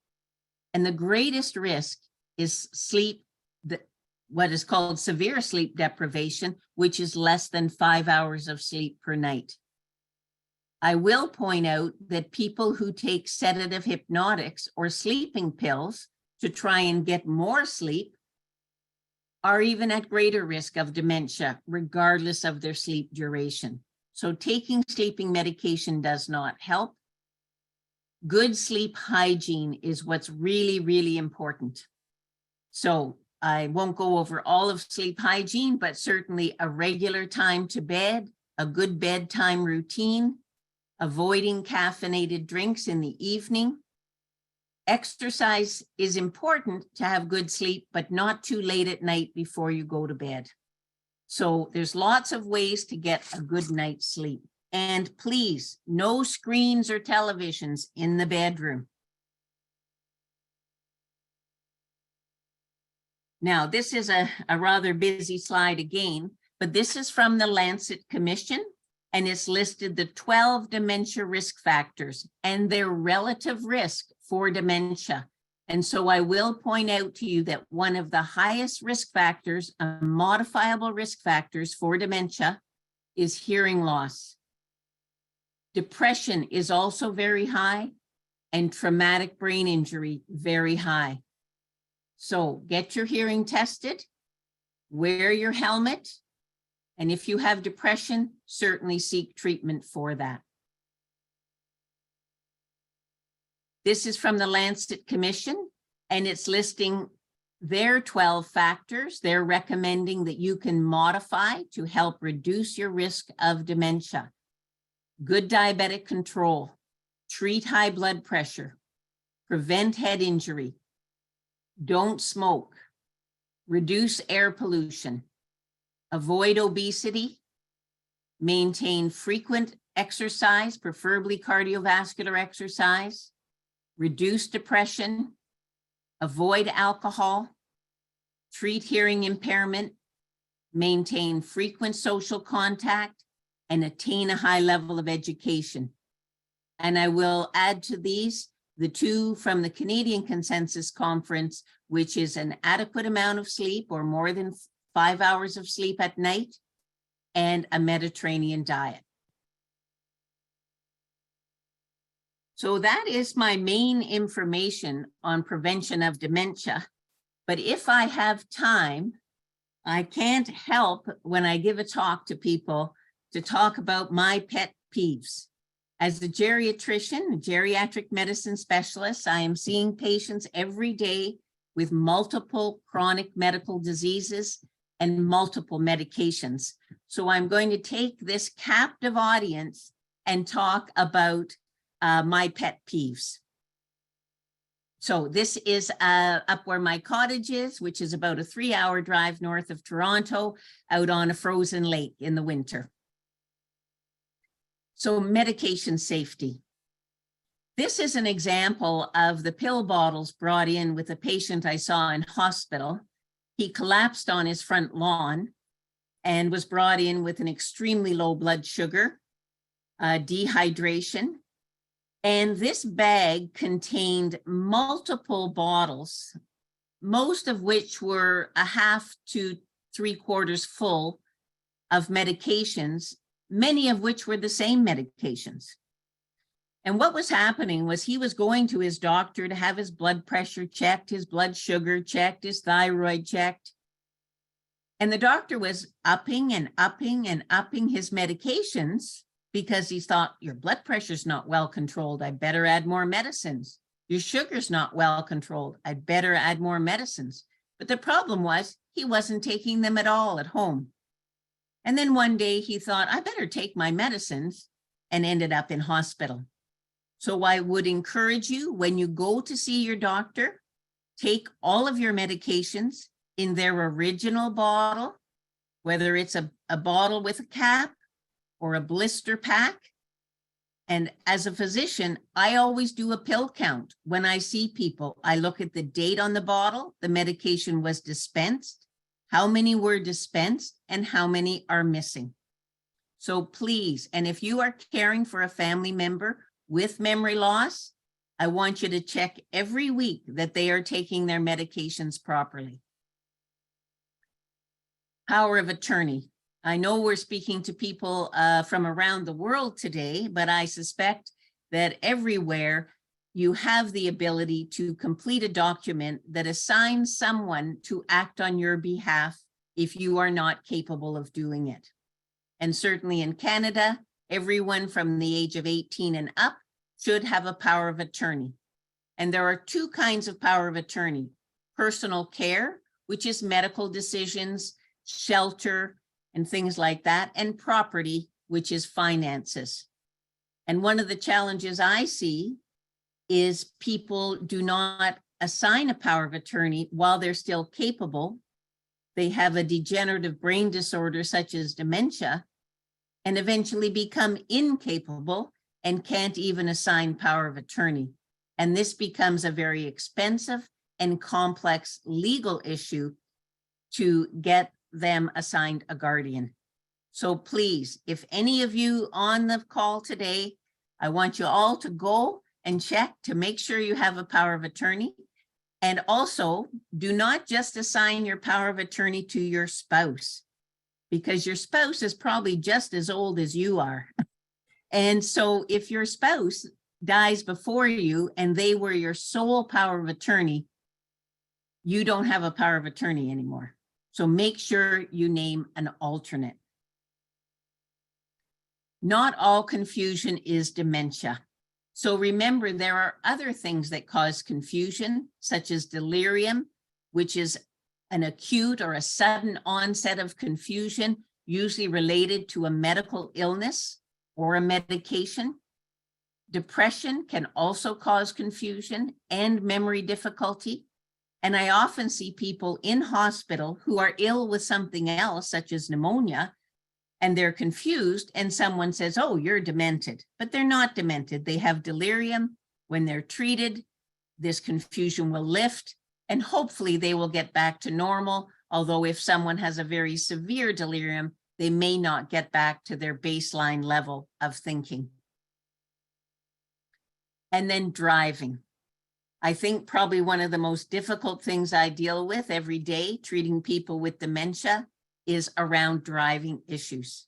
Speaker 3: And the greatest risk is sleep, what is called severe sleep deprivation, which is less than 5 hours of sleep per night. I will point out that people who take sedative hypnotics or sleeping pills to try and get more sleep are even at greater risk of dementia, regardless of their sleep duration. So taking sleeping medication does not help. Good sleep hygiene is what's really, really important. So I won't go over all of sleep hygiene, but certainly a regular time to bed, a good bedtime routine, avoiding caffeinated drinks in the evening. Exercise is important to have good sleep, but not too late at night before you go to bed. So there's lots of ways to get a good night's sleep. And please, no screens or televisions in the bedroom. Now, this is a rather busy slide again, but this is from the Lancet Commission, and it's listed the 12 dementia risk factors and their relative risk for dementia. And so I will point out to you that one of the highest risk factors, modifiable risk factors for dementia, is hearing loss. Depression is also very high, and traumatic brain injury very high. So get your hearing tested, wear your helmet, and if you have depression, certainly seek treatment for that. This is from the Lancet Commission, and it's listing their 12 factors. They're recommending that you can modify to help reduce your risk of dementia. Good diabetic control, treat high blood pressure, prevent head injury, don't smoke, reduce air pollution, avoid obesity, maintain frequent exercise, preferably cardiovascular exercise, reduce depression, avoid alcohol, treat hearing impairment, maintain frequent social contact, and attain a high level of education. And I will add to these the two from the Canadian Consensus Conference, which is an adequate amount of sleep or more than 5 hours of sleep at night, and a Mediterranean diet. So that is my main information on prevention of dementia. But if I have time, I can't help when I give a talk to people to talk about my pet peeves. As a geriatrician, a geriatric medicine specialist, I am seeing patients every day with multiple chronic medical diseases and multiple medications. So I'm going to take this captive audience and talk about my pet peeves. So this is up where my cottage is, which is about a 3-hour drive north of Toronto, out on a frozen lake in the winter. So medication safety. This is an example of the pill bottles brought in with a patient I saw in hospital. He collapsed on his front lawn and was brought in with an extremely low blood sugar, dehydration. And this bag contained multiple bottles, most of which were a half to 3/4 full of medications, many of which were the same medications. And what was happening was he was going to his doctor to have his blood pressure checked, his blood sugar checked, his thyroid checked. And the doctor was upping and upping and upping his medications because he thought, your blood pressure's not well controlled. I better add more medicines. Your sugar's not well controlled. I'd better add more medicines. But the problem was he wasn't taking them at all at home. And then one day he thought, I better take my medicines, and ended up in hospital. So I would encourage you, when you go to see your doctor, take all of your medications in their original bottle, whether it's a bottle with a cap or a blister pack. And as a physician, I always do a pill count. When I see people, I look at the date on the bottle, the medication was dispensed, how many were dispensed, and how many are missing. So please, and if you are caring for a family member with memory loss, I want you to check every week that they are taking their medications properly. Power of attorney. I know we're speaking to people from around the world today, but I suspect that everywhere you have the ability to complete a document that assigns someone to act on your behalf if you are not capable of doing it. And certainly in Canada, everyone from the age of 18 and up should have a power of attorney. And there are two kinds of power of attorney: personal care, which is medical decisions, shelter, and things like that, and property, which is finances. And one of the challenges I see is people do not assign a power of attorney while they're still capable. They have a degenerative brain disorder such as dementia, and eventually become incapable and can't even assign power of attorney. And this becomes a very expensive and complex legal issue to get them assigned a guardian. So please, if any of you on the call today, I want you all to go and check to make sure you have a power of attorney. And also, do not just assign your power of attorney to your spouse, because your spouse is probably just as old as you are. And so if your spouse dies before you and they were your sole power of attorney, you don't have a power of attorney anymore. So make sure you name an alternate. Not all confusion is dementia. So remember, there are other things that cause confusion, such as delirium, which is an acute or a sudden onset of confusion, usually related to a medical illness or a medication. Depression can also cause confusion and memory difficulty. And I often see people in hospital who are ill with something else, such as pneumonia, and they're confused, and someone says, oh, you're demented, but they're not demented. They have delirium. When they're treated, this confusion will lift, and hopefully they will get back to normal. Although if someone has a very severe delirium, they may not get back to their baseline level of thinking. And then driving. I think probably one of the most difficult things I deal with every day treating people with dementia is around driving issues.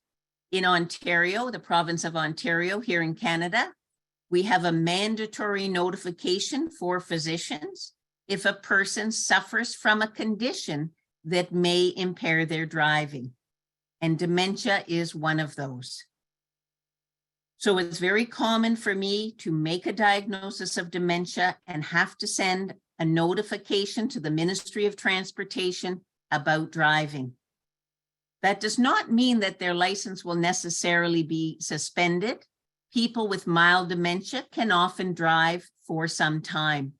Speaker 3: In Ontario, the province of Ontario here in Canada, we have a mandatory notification for physicians if a person suffers from a condition that may impair their driving. And dementia is one of those. So it's very common for me to make a diagnosis of dementia and have to send a notification to the Ministry of Transportation about driving. That does not mean that their license will necessarily be suspended. People with mild dementia can often drive for some time,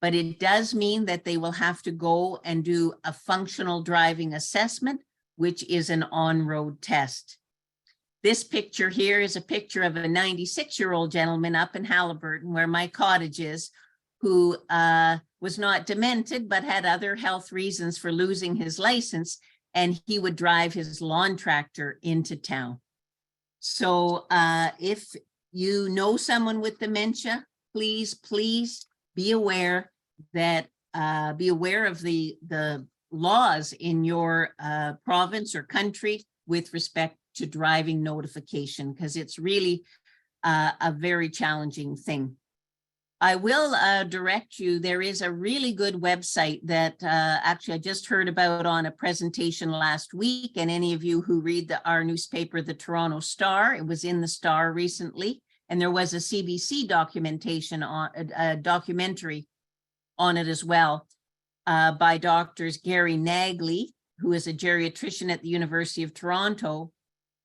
Speaker 3: but it does mean that they will have to go and do a functional driving assessment, which is an on-road test. This picture here is a picture of a 96-year-old gentleman up in Halliburton, where my cottage is, who was not demented, but had other health reasons for losing his license, and he would drive his lawn tractor into town. So if you know someone with dementia, please be aware that be aware of the laws in your province or country with respect to driving notification, because it's really a very challenging thing. I will direct you, there is a really good website that actually I just heard about on a presentation last week, and any of you who read our newspaper, the Toronto Star, it was in the Star recently, and there was a CBC documentation on a documentary on it as well by doctors Gary Nagley, who is a geriatrician at the University of Toronto,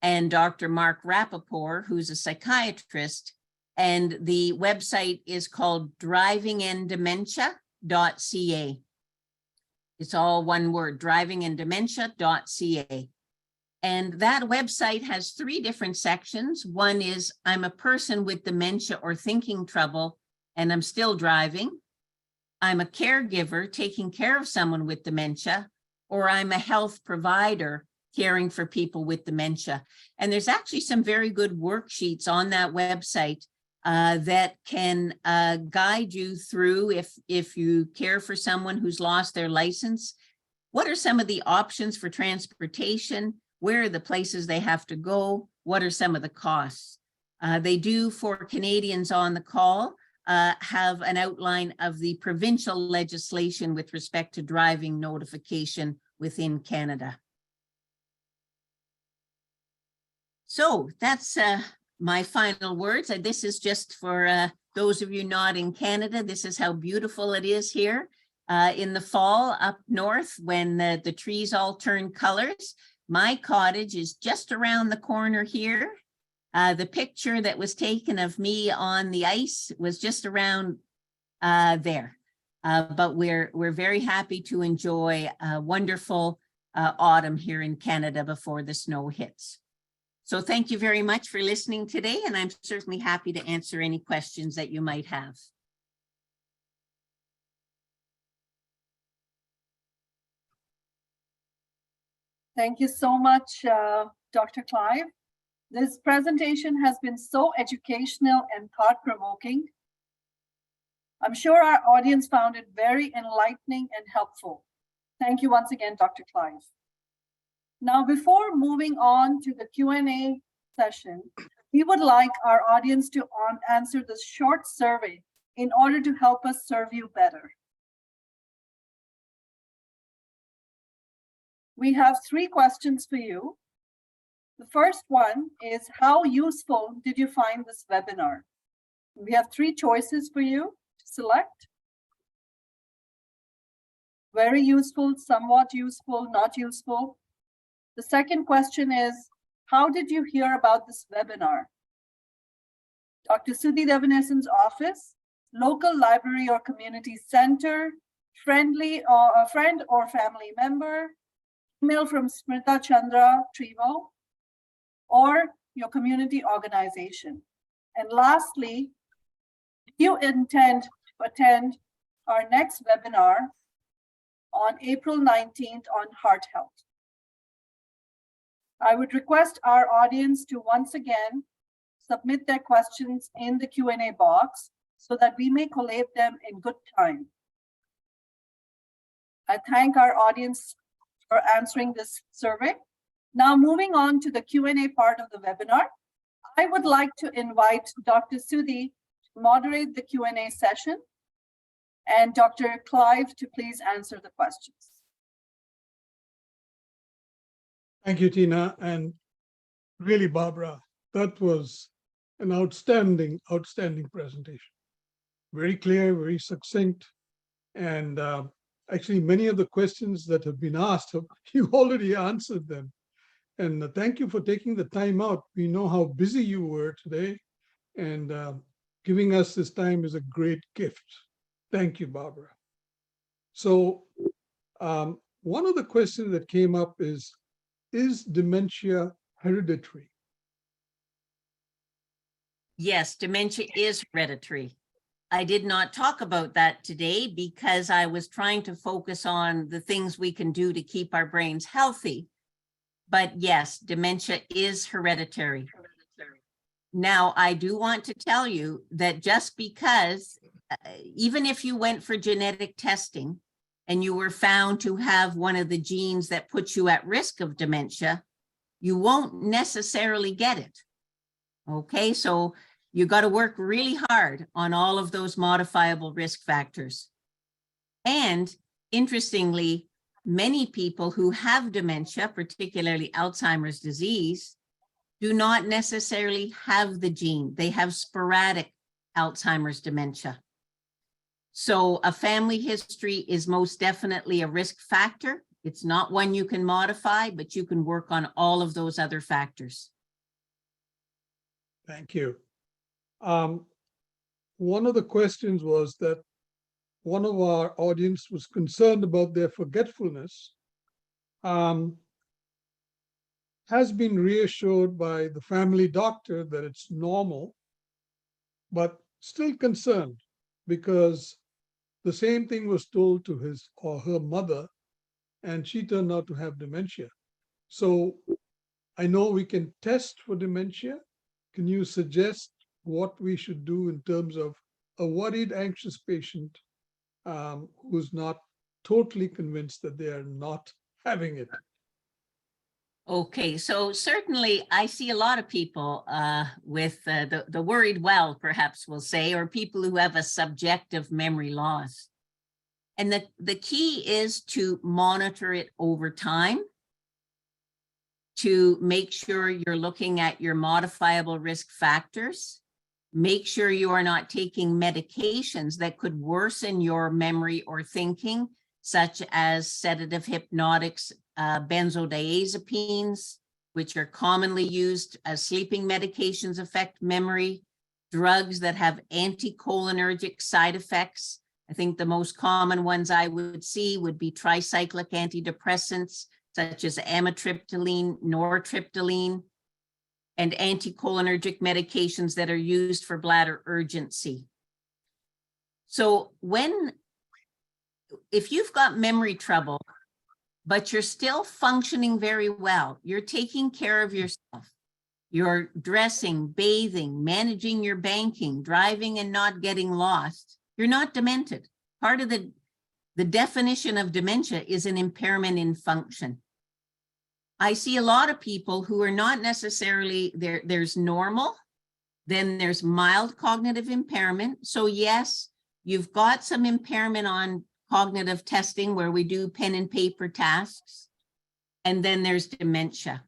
Speaker 3: and Dr. Mark Rappaport, who's a psychiatrist. And the website is called drivinganddementia.ca. It's all one word, drivinganddementia.ca. And that website has 3 different sections. One is, I'm a person with dementia or thinking trouble, and I'm still driving. I'm a caregiver taking care of someone with dementia, or I'm a health provider caring for people with dementia. And there's actually some very good worksheets on that website that can guide you through, if you care for someone who's lost their license, what are some of the options for transportation? Where are the places they have to go? What are some of the costs? They do, for Canadians on the call, have an outline of the provincial legislation with respect to driving notification within Canada. So that's my final words. This is just for those of you not in Canada. This is how beautiful it is here in the fall up north when the trees all turn colors. My cottage is just around the corner here. The picture that was taken of me on the ice was just around there. But we're very happy to enjoy a wonderful autumn here in Canada before the snow hits. So thank you very much for listening today, and I'm certainly happy to answer any questions that you might have.
Speaker 1: Thank you so much, Dr. Clive. This presentation has been so educational and thought-provoking. I'm sure our audience found it very enlightening and helpful. Thank you once again, Dr. Clive. Now, before moving on to the Q&A session, we would like our audience to answer this short survey in order to help us serve you better. We have 3 questions for you. The first one is, how useful did you find this webinar? We have 3 choices for you to select. Very useful, somewhat useful, not useful. The second question is, how did you hear about this webinar? Dr. Sudhi Devanesan's office, local library or community center, friend or family member, email from Smrita Chandra Trivo, or your community organization. And lastly, do you intend to attend our next webinar on April 19th on heart health? I would request our audience to once again submit their questions in the Q&A box so that we may collate them in good time. I thank our audience for answering this survey. Now, moving on to the Q&A part of the webinar, I would like to invite Dr. Sudhi to moderate the Q&A session and Dr. Clive to please answer the questions.
Speaker 2: Thank you, Tina. And really, Barbara, that was an outstanding presentation. Very clear, very succinct. And actually, many of the questions that have been asked, you already answered them. And thank you for taking the time out. We know how busy you were today, and giving us this time is a great gift. Thank you, Barbara. So one of the questions that came up is dementia hereditary?
Speaker 3: Yes, dementia is hereditary. I did not talk about that today because I was trying to focus on the things we can do to keep our brains healthy. But yes, dementia is hereditary. Now, I do want to tell you that just because, even if you went for genetic testing and you were found to have one of the genes that puts you at risk of dementia, you won't necessarily get it. Okay, so you got to work really hard on all of those modifiable risk factors. And interestingly, many people who have dementia, particularly Alzheimer's disease, do not necessarily have the gene. They have sporadic Alzheimer's dementia. So a family history is most definitely a risk factor. It's not one you can modify, but you can work on all of those other factors.
Speaker 2: Thank you. One of the questions was that one of our audience was concerned about their forgetfulness, has been reassured by the family doctor that it's normal, but still concerned because the same thing was told to his or her mother, and she turned out to have dementia. So I know we can test for dementia. Can you suggest what we should do in terms of a worried, anxious patient who's not totally convinced that they are not having it?
Speaker 3: Okay, so certainly I see a lot of people with the worried well, perhaps we'll say, or people who have a subjective memory loss. And the key is to monitor it over time, to make sure you're looking at your modifiable risk factors, make sure you are not taking medications that could worsen your memory or thinking, such as sedative hypnotics, benzodiazepines, which are commonly used as sleeping medications affect memory, drugs that have anticholinergic side effects. I think the most common ones I would see would be tricyclic antidepressants, such as amitriptyline, nortriptyline, and anticholinergic medications that are used for bladder urgency. So if you've got memory trouble, but you're still functioning very well, you're taking care of yourself, you're dressing, bathing, managing your banking, driving and not getting lost, you're not demented. Part of the definition of dementia is an impairment in function. I see a lot of people who are not necessarily there. There's normal, then there's mild cognitive impairment. So yes, you've got some impairment on cognitive testing where we do pen and paper tasks. And then there's dementia.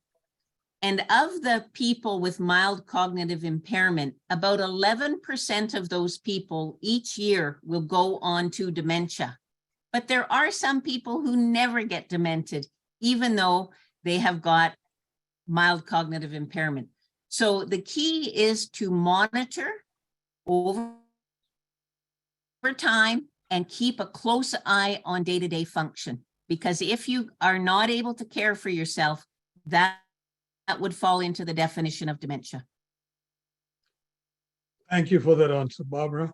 Speaker 3: And of the people with mild cognitive impairment, about 11% of those people each year will go on to dementia. But there are some people who never get demented, even though they have got mild cognitive impairment. So the key is to monitor over time and keep a close eye on day-to-day function. Because if you are not able to care for yourself, that would fall into the definition of dementia.
Speaker 2: Thank you for that answer, Barbara.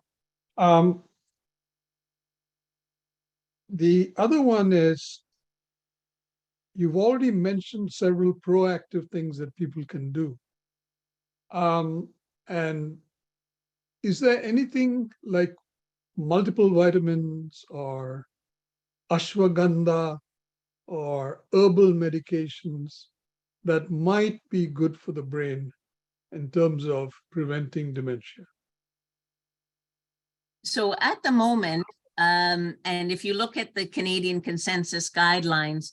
Speaker 2: The other one is, you've already mentioned several proactive things that people can do. And is there anything like multiple vitamins or ashwagandha or herbal medications that might be good for the brain in terms of preventing dementia?
Speaker 3: So at the moment, and if you look at the Canadian consensus guidelines,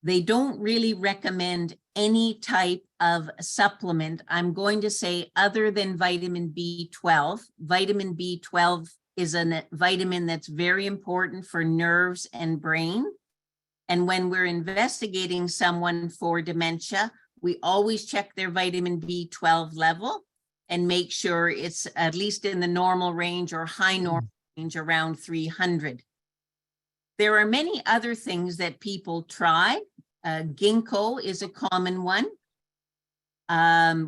Speaker 3: they don't really recommend any type of supplement, I'm going to say, other than vitamin B12. Vitamin B12 is a vitamin that's very important for nerves and brain. And when we're investigating someone for dementia, we always check their vitamin B12 level and make sure it's at least in the normal range or high normal range around 300. There are many other things that people try. Ginkgo is a common one.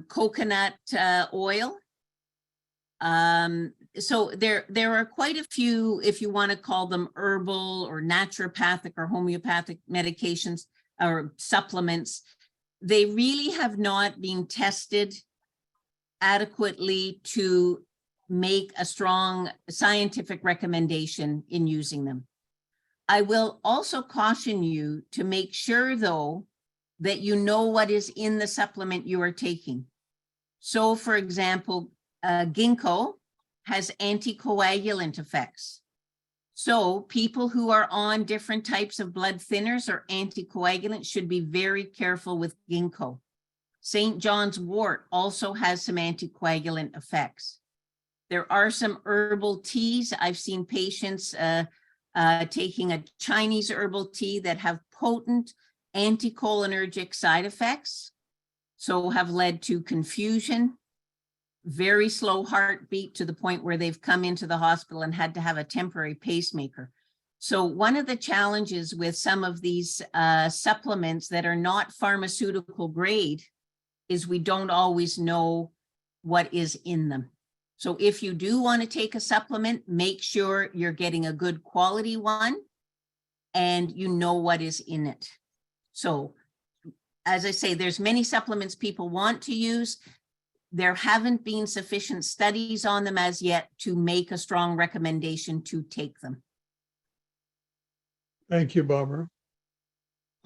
Speaker 3: Coconut oil So there are quite a few, if you want to call them herbal or naturopathic or homeopathic medications or supplements. They really have not been tested adequately to make a strong scientific recommendation in using them. I will also caution you to make sure, though, that you know what is in the supplement you are taking. So, for example, ginkgo has anticoagulant effects. So people who are on different types of blood thinners or anticoagulants should be very careful with ginkgo. St. John's wort also has some anticoagulant effects. There are some herbal teas. I've seen patients taking a Chinese herbal tea that have potent anticholinergic side effects, so have led to confusion, very slow heartbeat to the point where they've come into the hospital and had to have a temporary pacemaker. So one of the challenges with some of these supplements that are not pharmaceutical grade is we don't always know what is in them. So if you do want to take a supplement, make sure you're getting a good quality one and you know what is in it. So as I say, there's many supplements people want to use. There haven't been sufficient studies on them as yet to make a strong recommendation to take them.
Speaker 2: Thank you, Barbara.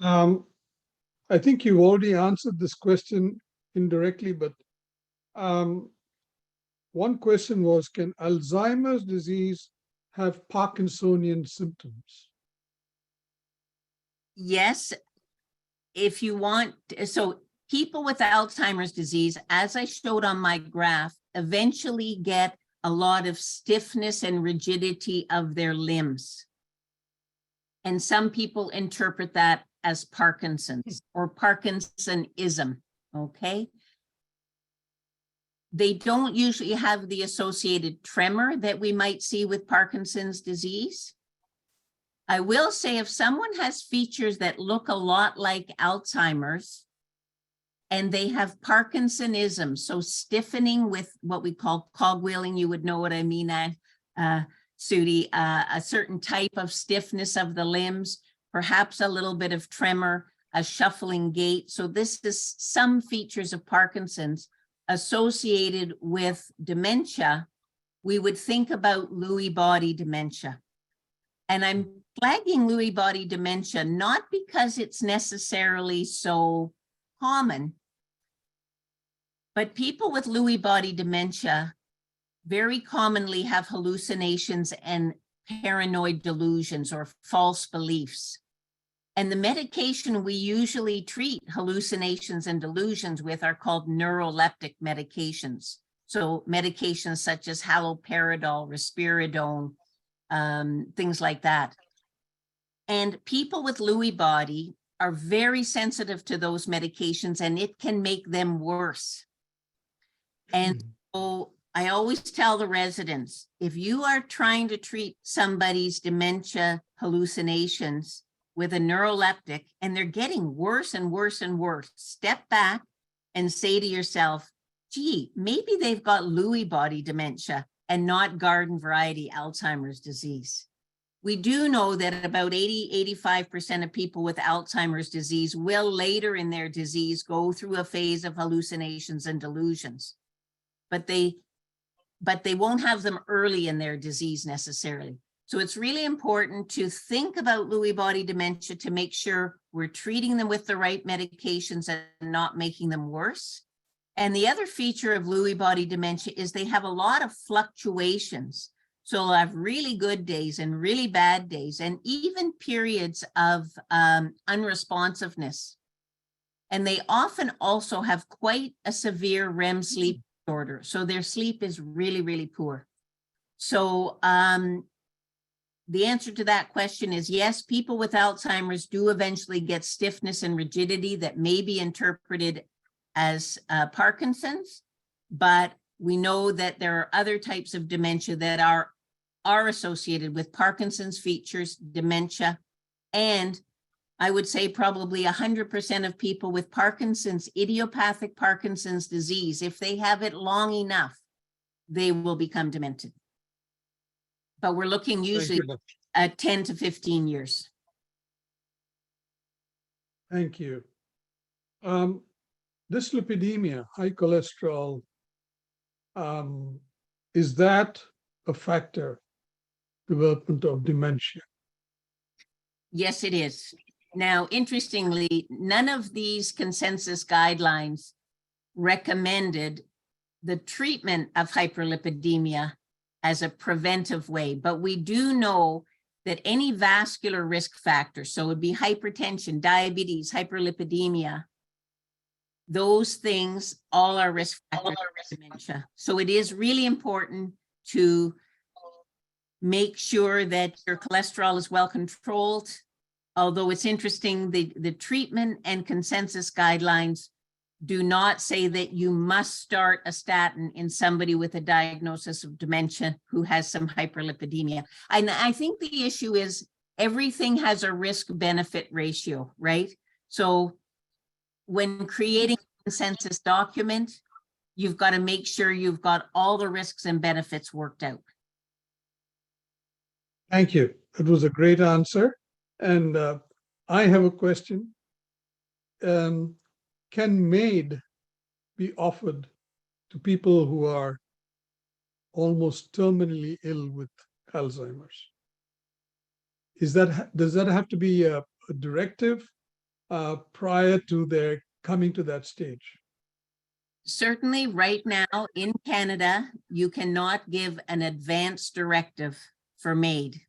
Speaker 2: I think you already answered this question indirectly, but one question was, can Alzheimer's disease have Parkinsonian symptoms?
Speaker 3: Yes, if you want, so people with Alzheimer's disease, as I showed on my graph, eventually get a lot of stiffness and rigidity of their limbs. And some people interpret that as Parkinson's or Parkinsonism, okay? They don't usually have the associated tremor that we might see with Parkinson's disease. I will say if someone has features that look a lot like Alzheimer's and they have Parkinsonism, so stiffening with what we call cogwheeling, you would know what I mean, Sudi, a certain type of stiffness of the limbs, perhaps a little bit of tremor, a shuffling gait. So this is some features of Parkinson's associated with dementia. We would think about Lewy body dementia. And I'm flagging Lewy body dementia, not because it's necessarily so common, but people with Lewy body dementia very commonly have hallucinations and paranoid delusions or false beliefs. And the medication we usually treat hallucinations and delusions with are called neuroleptic medications. So medications such as haloperidol, risperidone, things like that. And people with Lewy body are very sensitive to those medications and it can make them worse. And so I always tell the residents, if you are trying to treat somebody's dementia hallucinations with a neuroleptic and they're getting worse and worse and worse, step back and say to yourself, gee, maybe they've got Lewy body dementia and not garden variety Alzheimer's disease. We do know that about 80–85% of people with Alzheimer's disease will later in their disease go through a phase of hallucinations and delusions, but they won't have them early in their disease necessarily. So it's really important to think about Lewy body dementia to make sure we're treating them with the right medications and not making them worse. And the other feature of Lewy body dementia is they have a lot of fluctuations. So they'll have really good days and really bad days, and even periods of unresponsiveness. And they often also have quite a severe REM sleep disorder. So their sleep is really, really poor. So the answer to that question is yes, people with Alzheimer's do eventually get stiffness and rigidity that may be interpreted as Parkinson's, but we know that there are other types of dementia that are associated with Parkinson's features, dementia, and I would say probably 100% of people with Parkinson's, idiopathic Parkinson's disease, if they have it long enough, they will become demented. But we're looking
Speaker 2: Thank
Speaker 3: usually
Speaker 2: you, Dr.
Speaker 3: at 10 to 15 years.
Speaker 2: Thank you. Dyslipidemia, high cholesterol, is that a factor development of dementia?
Speaker 3: Yes, it is. Now, interestingly, none of these consensus guidelines recommended the treatment of hyperlipidemia as a preventive way, but we do know that any vascular risk factor, so it would be hypertension, diabetes, hyperlipidemia, those things all are risk factors for dementia. So it is really important to make sure that your cholesterol is well controlled. Although it's interesting, the treatment and consensus guidelines do not say that you must start a statin in somebody with a diagnosis of dementia who has some hyperlipidemia. And I think the issue is everything has a risk-benefit ratio, right? So when creating a consensus document, you've got to make sure you've got all the risks and benefits worked out.
Speaker 2: Thank you. That was a great answer. And I have a question. Can MAID be offered to people who are almost terminally ill with Alzheimer's? Does that have to be a directive prior to their coming to that stage?
Speaker 3: Certainly, right now in Canada, you cannot give an advance directive for MAID.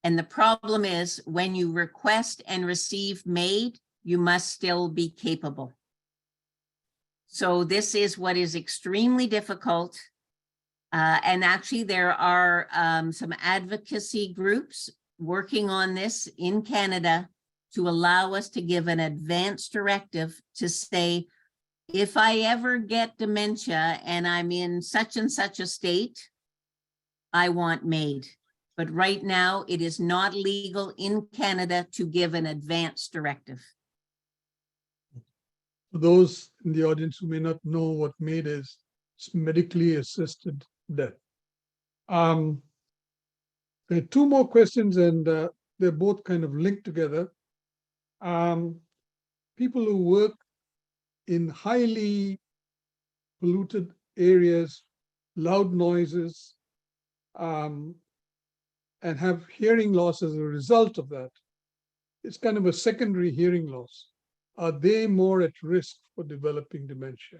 Speaker 3: And the problem is when you request and receive MAID, you must still be capable. So this is what is extremely difficult. And actually there are some advocacy groups working on this in Canada to allow us to give an advance directive to say, if I ever get dementia and I'm in such and such a state, I want MAID. But right now it is not legal in Canada to give an advance directive.
Speaker 2: For those in the audience who may not know what MAID is, it's medically assisted death. There are two more questions, and they're both kind of linked together. People who work in highly polluted areas, loud noises, and have hearing loss as a result of that, it's kind of a secondary hearing loss. Are they more at risk for developing dementia?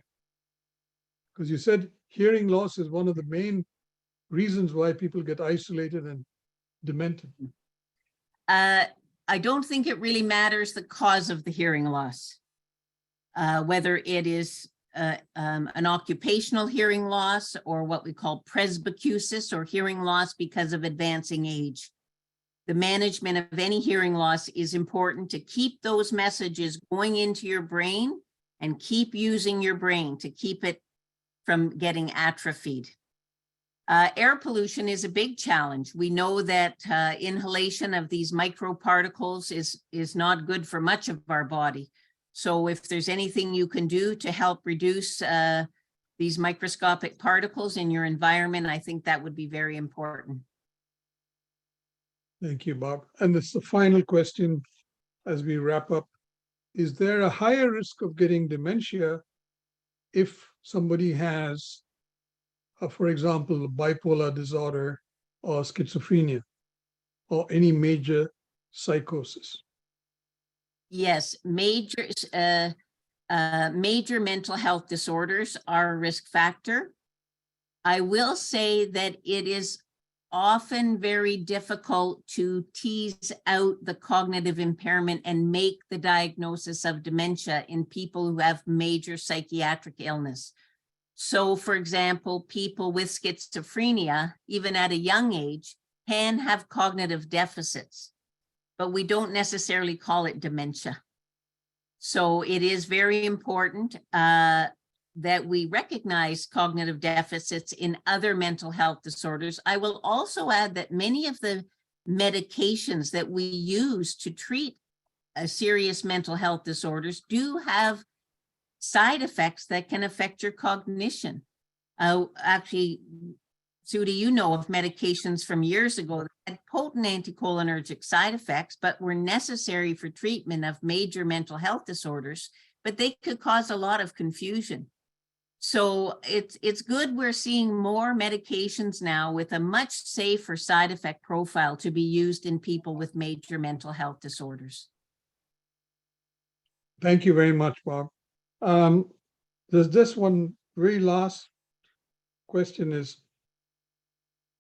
Speaker 2: Because you said hearing loss is one of the main reasons why people get isolated and demented.
Speaker 3: I don't think it really matters the cause of the hearing loss, whether it is an occupational hearing loss or what we call presbycusis or hearing loss because of advancing age. The management of any hearing loss is important to keep those messages going into your brain and keep using your brain to keep it from getting atrophied. Air pollution is a big challenge. We know that inhalation of these microparticles is not good for much of our body. So if there's anything you can do to help reduce these microscopic particles in your environment, I think that would be very important.
Speaker 2: Thank you, Bob. And this is the final question as we wrap up. Is there a higher risk of getting dementia if somebody has, for example, bipolar disorder or schizophrenia or any major psychosis?
Speaker 3: Yes, major mental health disorders are a risk factor. I will say that it is often very difficult to tease out the cognitive impairment and make the diagnosis of dementia in people who have major psychiatric illness. So, for example, people with schizophrenia, even at a young age, can have cognitive deficits, but we don't necessarily call it dementia. So it is very important that we recognize cognitive deficits in other mental health disorders. I will also add that many of the medications that we use to treat serious mental health disorders do have side effects that can affect your cognition. Actually, Sudi, you know of medications from years ago that had potent anticholinergic side effects, but were necessary for treatment of major mental health disorders, but they could cause a lot of confusion. So it's good we're seeing more medications now with a much safer side effect profile to be used in people with major mental health disorders.
Speaker 2: Thank you very much, Bob. There's this one very last question is,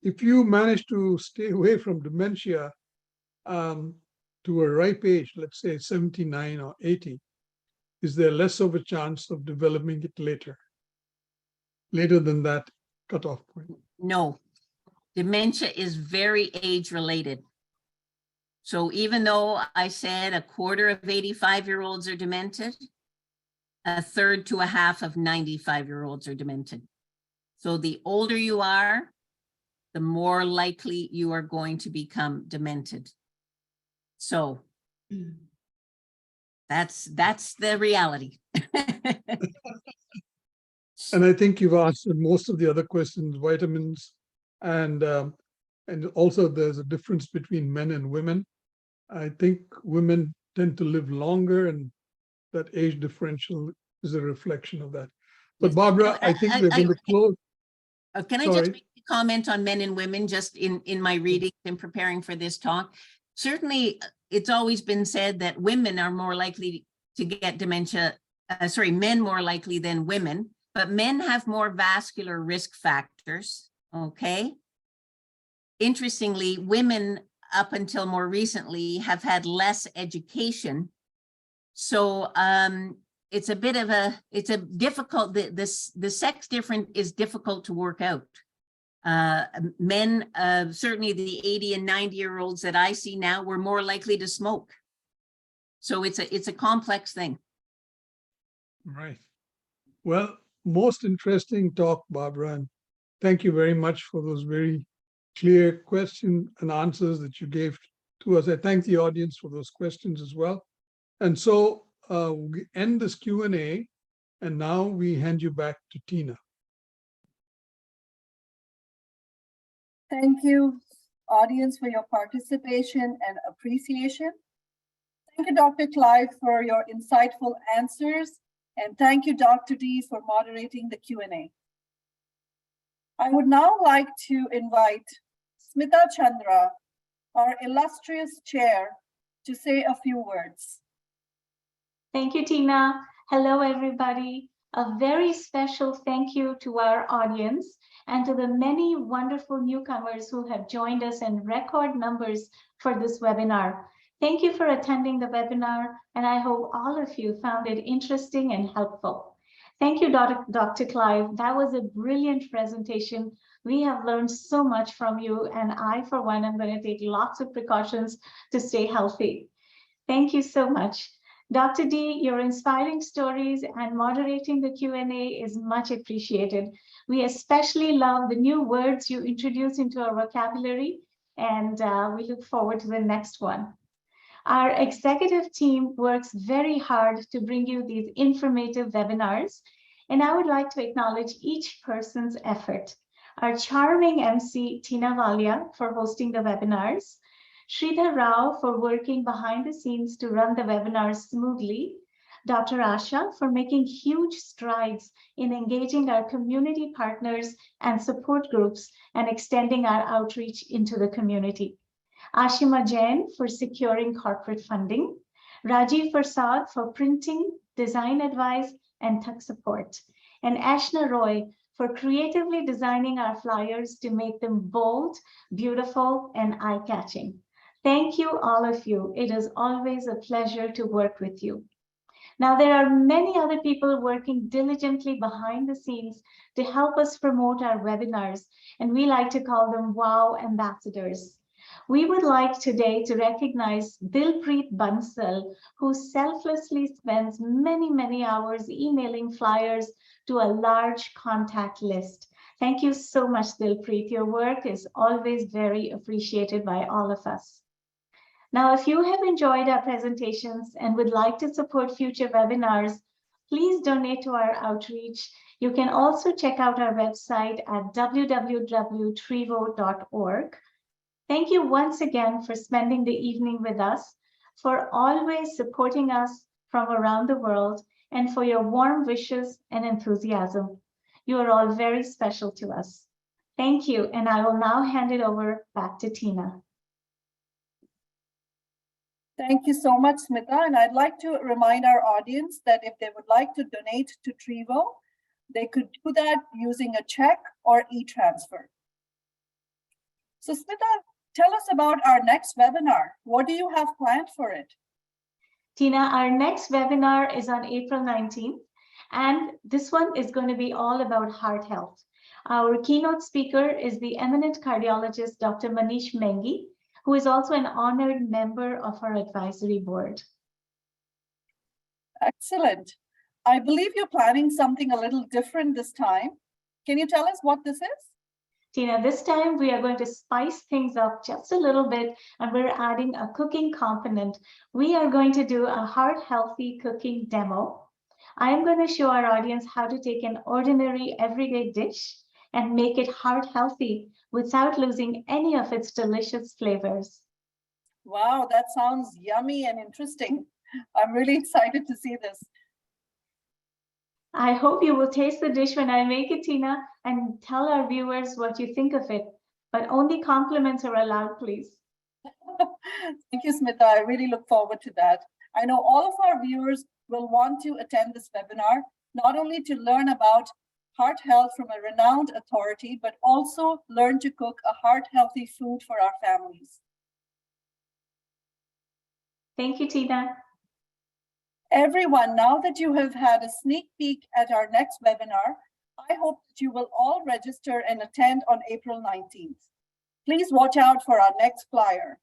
Speaker 2: if you manage to stay away from dementia to a ripe age, let's say 79 or 80, is there less of a chance of developing it later than that cutoff point?
Speaker 3: No, dementia is very age related. So even though I said a quarter of 85-year-olds are demented, a third to a half of 95-year-olds are demented. So the older you are, the more likely you are going to become demented. So that's the reality.
Speaker 2: And I think you've answered most of the other questions, vitamins, and also there's a difference between men and women. I think women tend to live longer, and that age differential is a reflection of that. But Barbara, I think we're going to close.
Speaker 3: Can I just make a comment on men and women just in my reading and preparing for this talk? Certainly, it's always been said that women are more likely to get dementia, men more likely than women, but men have more vascular risk factors, okay? Interestingly, women up until more recently have had less education. So it's a bit of it's a difficult, the sex difference is difficult to work out. Men, certainly the 80 and 90-year-olds that I see now were more likely to smoke. So it's a complex thing.
Speaker 2: Right. Well, most interesting talk, Barbara, and thank you very much for those very clear questions and answers that you gave to us. I thank the audience for those questions as well. And so we end this Q&A, and now we hand you back to Tina.
Speaker 1: Thank you, audience, for your participation and appreciation. Thank you, Dr. Clive, for your insightful answers. And thank you, Dr. D, for moderating the Q&A. I would now like to invite Smita Chandra, our illustrious chair, to say a few words.
Speaker 4: Thank you, Tina. Hello, everybody. A very special thank you to our audience and to the many wonderful newcomers who have joined us in record numbers for this webinar. Thank you for attending the webinar, and I hope all of you found it interesting and helpful. Thank you, Dr. Clive. That was a brilliant presentation. We have learned so much from you, and I, for one, am going to take lots of precautions to stay healthy. Thank you so much. Dr. D, your inspiring stories and moderating the Q&A is much appreciated. We especially love the new words you introduce into our vocabulary, and we look forward to the next one. Our executive team works very hard to bring you these informative webinars, and I would like to acknowledge each person's effort. Our charming MC, Tina Walia, for hosting the webinars, Sridhar Rao for working behind the scenes to run the webinars smoothly, Dr. Asha for making huge strides in engaging our community partners and support groups and extending our outreach into the community. Ashima Jain for securing corporate funding, Rajiv Prasad for printing, design advice, and tech support, and Ashna Roy for creatively designing our flyers to make them bold, beautiful, and eye-catching. Thank you, all of you. It is always a pleasure to work with you. Now, there are many other people working diligently behind the scenes to help us promote our webinars, and we like to call them WOW ambassadors. We would like today to recognize Dilpreet Bansal, who selflessly spends many, many hours emailing flyers to a large contact list. Thank you so much, Dilpreet. Your work is always very appreciated by all of us. Now, if you have enjoyed our presentations and would like to support future webinars, please donate to our outreach. You can also check out our website at www.trevo.org. Thank you once again for spending the evening with us, for always supporting us from around the world, and for your warm wishes and enthusiasm. You are all very special to us. Thank you, and I will now hand it over back to Tina.
Speaker 1: Thank you so much, Smita. And I'd like to remind our audience that if they would like to donate to Trevo, they could do that using a check or e-transfer. So Smita, tell us about our next webinar. What do you have planned for it?
Speaker 4: Tina, our next webinar is on April 19th, and this one is going to be all about heart health. Our keynote speaker is the eminent cardiologist, Dr. Manish Mengi, who is also an honored member of our advisory board.
Speaker 1: Excellent. I believe you're planning something a little different this time. Can you tell us what this is?
Speaker 4: Tina, this time we are going to spice things up just a little bit, and we're adding a cooking component. We are going to do a heart-healthy cooking demo. I am going to show our audience how to take an ordinary everyday dish and make it heart-healthy without losing any of its delicious flavors.
Speaker 1: Wow, that sounds yummy and interesting. I'm really excited to see this.
Speaker 4: I hope you will taste the dish when I make it, Tina, and tell our viewers what you think of it. But only compliments are allowed, please.
Speaker 1: Thank you, Smita. I really look forward to that. I know all of our viewers will want to attend this webinar, not only to learn about heart health from a renowned authority, but also learn to cook a heart-healthy food for our families.
Speaker 4: Thank you, Tina.
Speaker 1: Everyone, now that you have had a sneak peek at our next webinar, I hope that you will all register and attend on April 19th. Please watch out for our next flyer.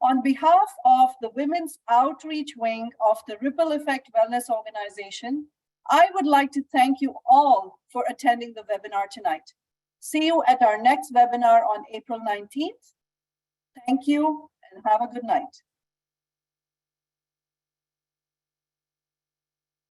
Speaker 1: On behalf of the Women's Outreach Wing of the Ripple Effect Wellness Organization, I would like to thank you all for attending the webinar tonight. See you at our next webinar on April 19th. Thank you and have a good night.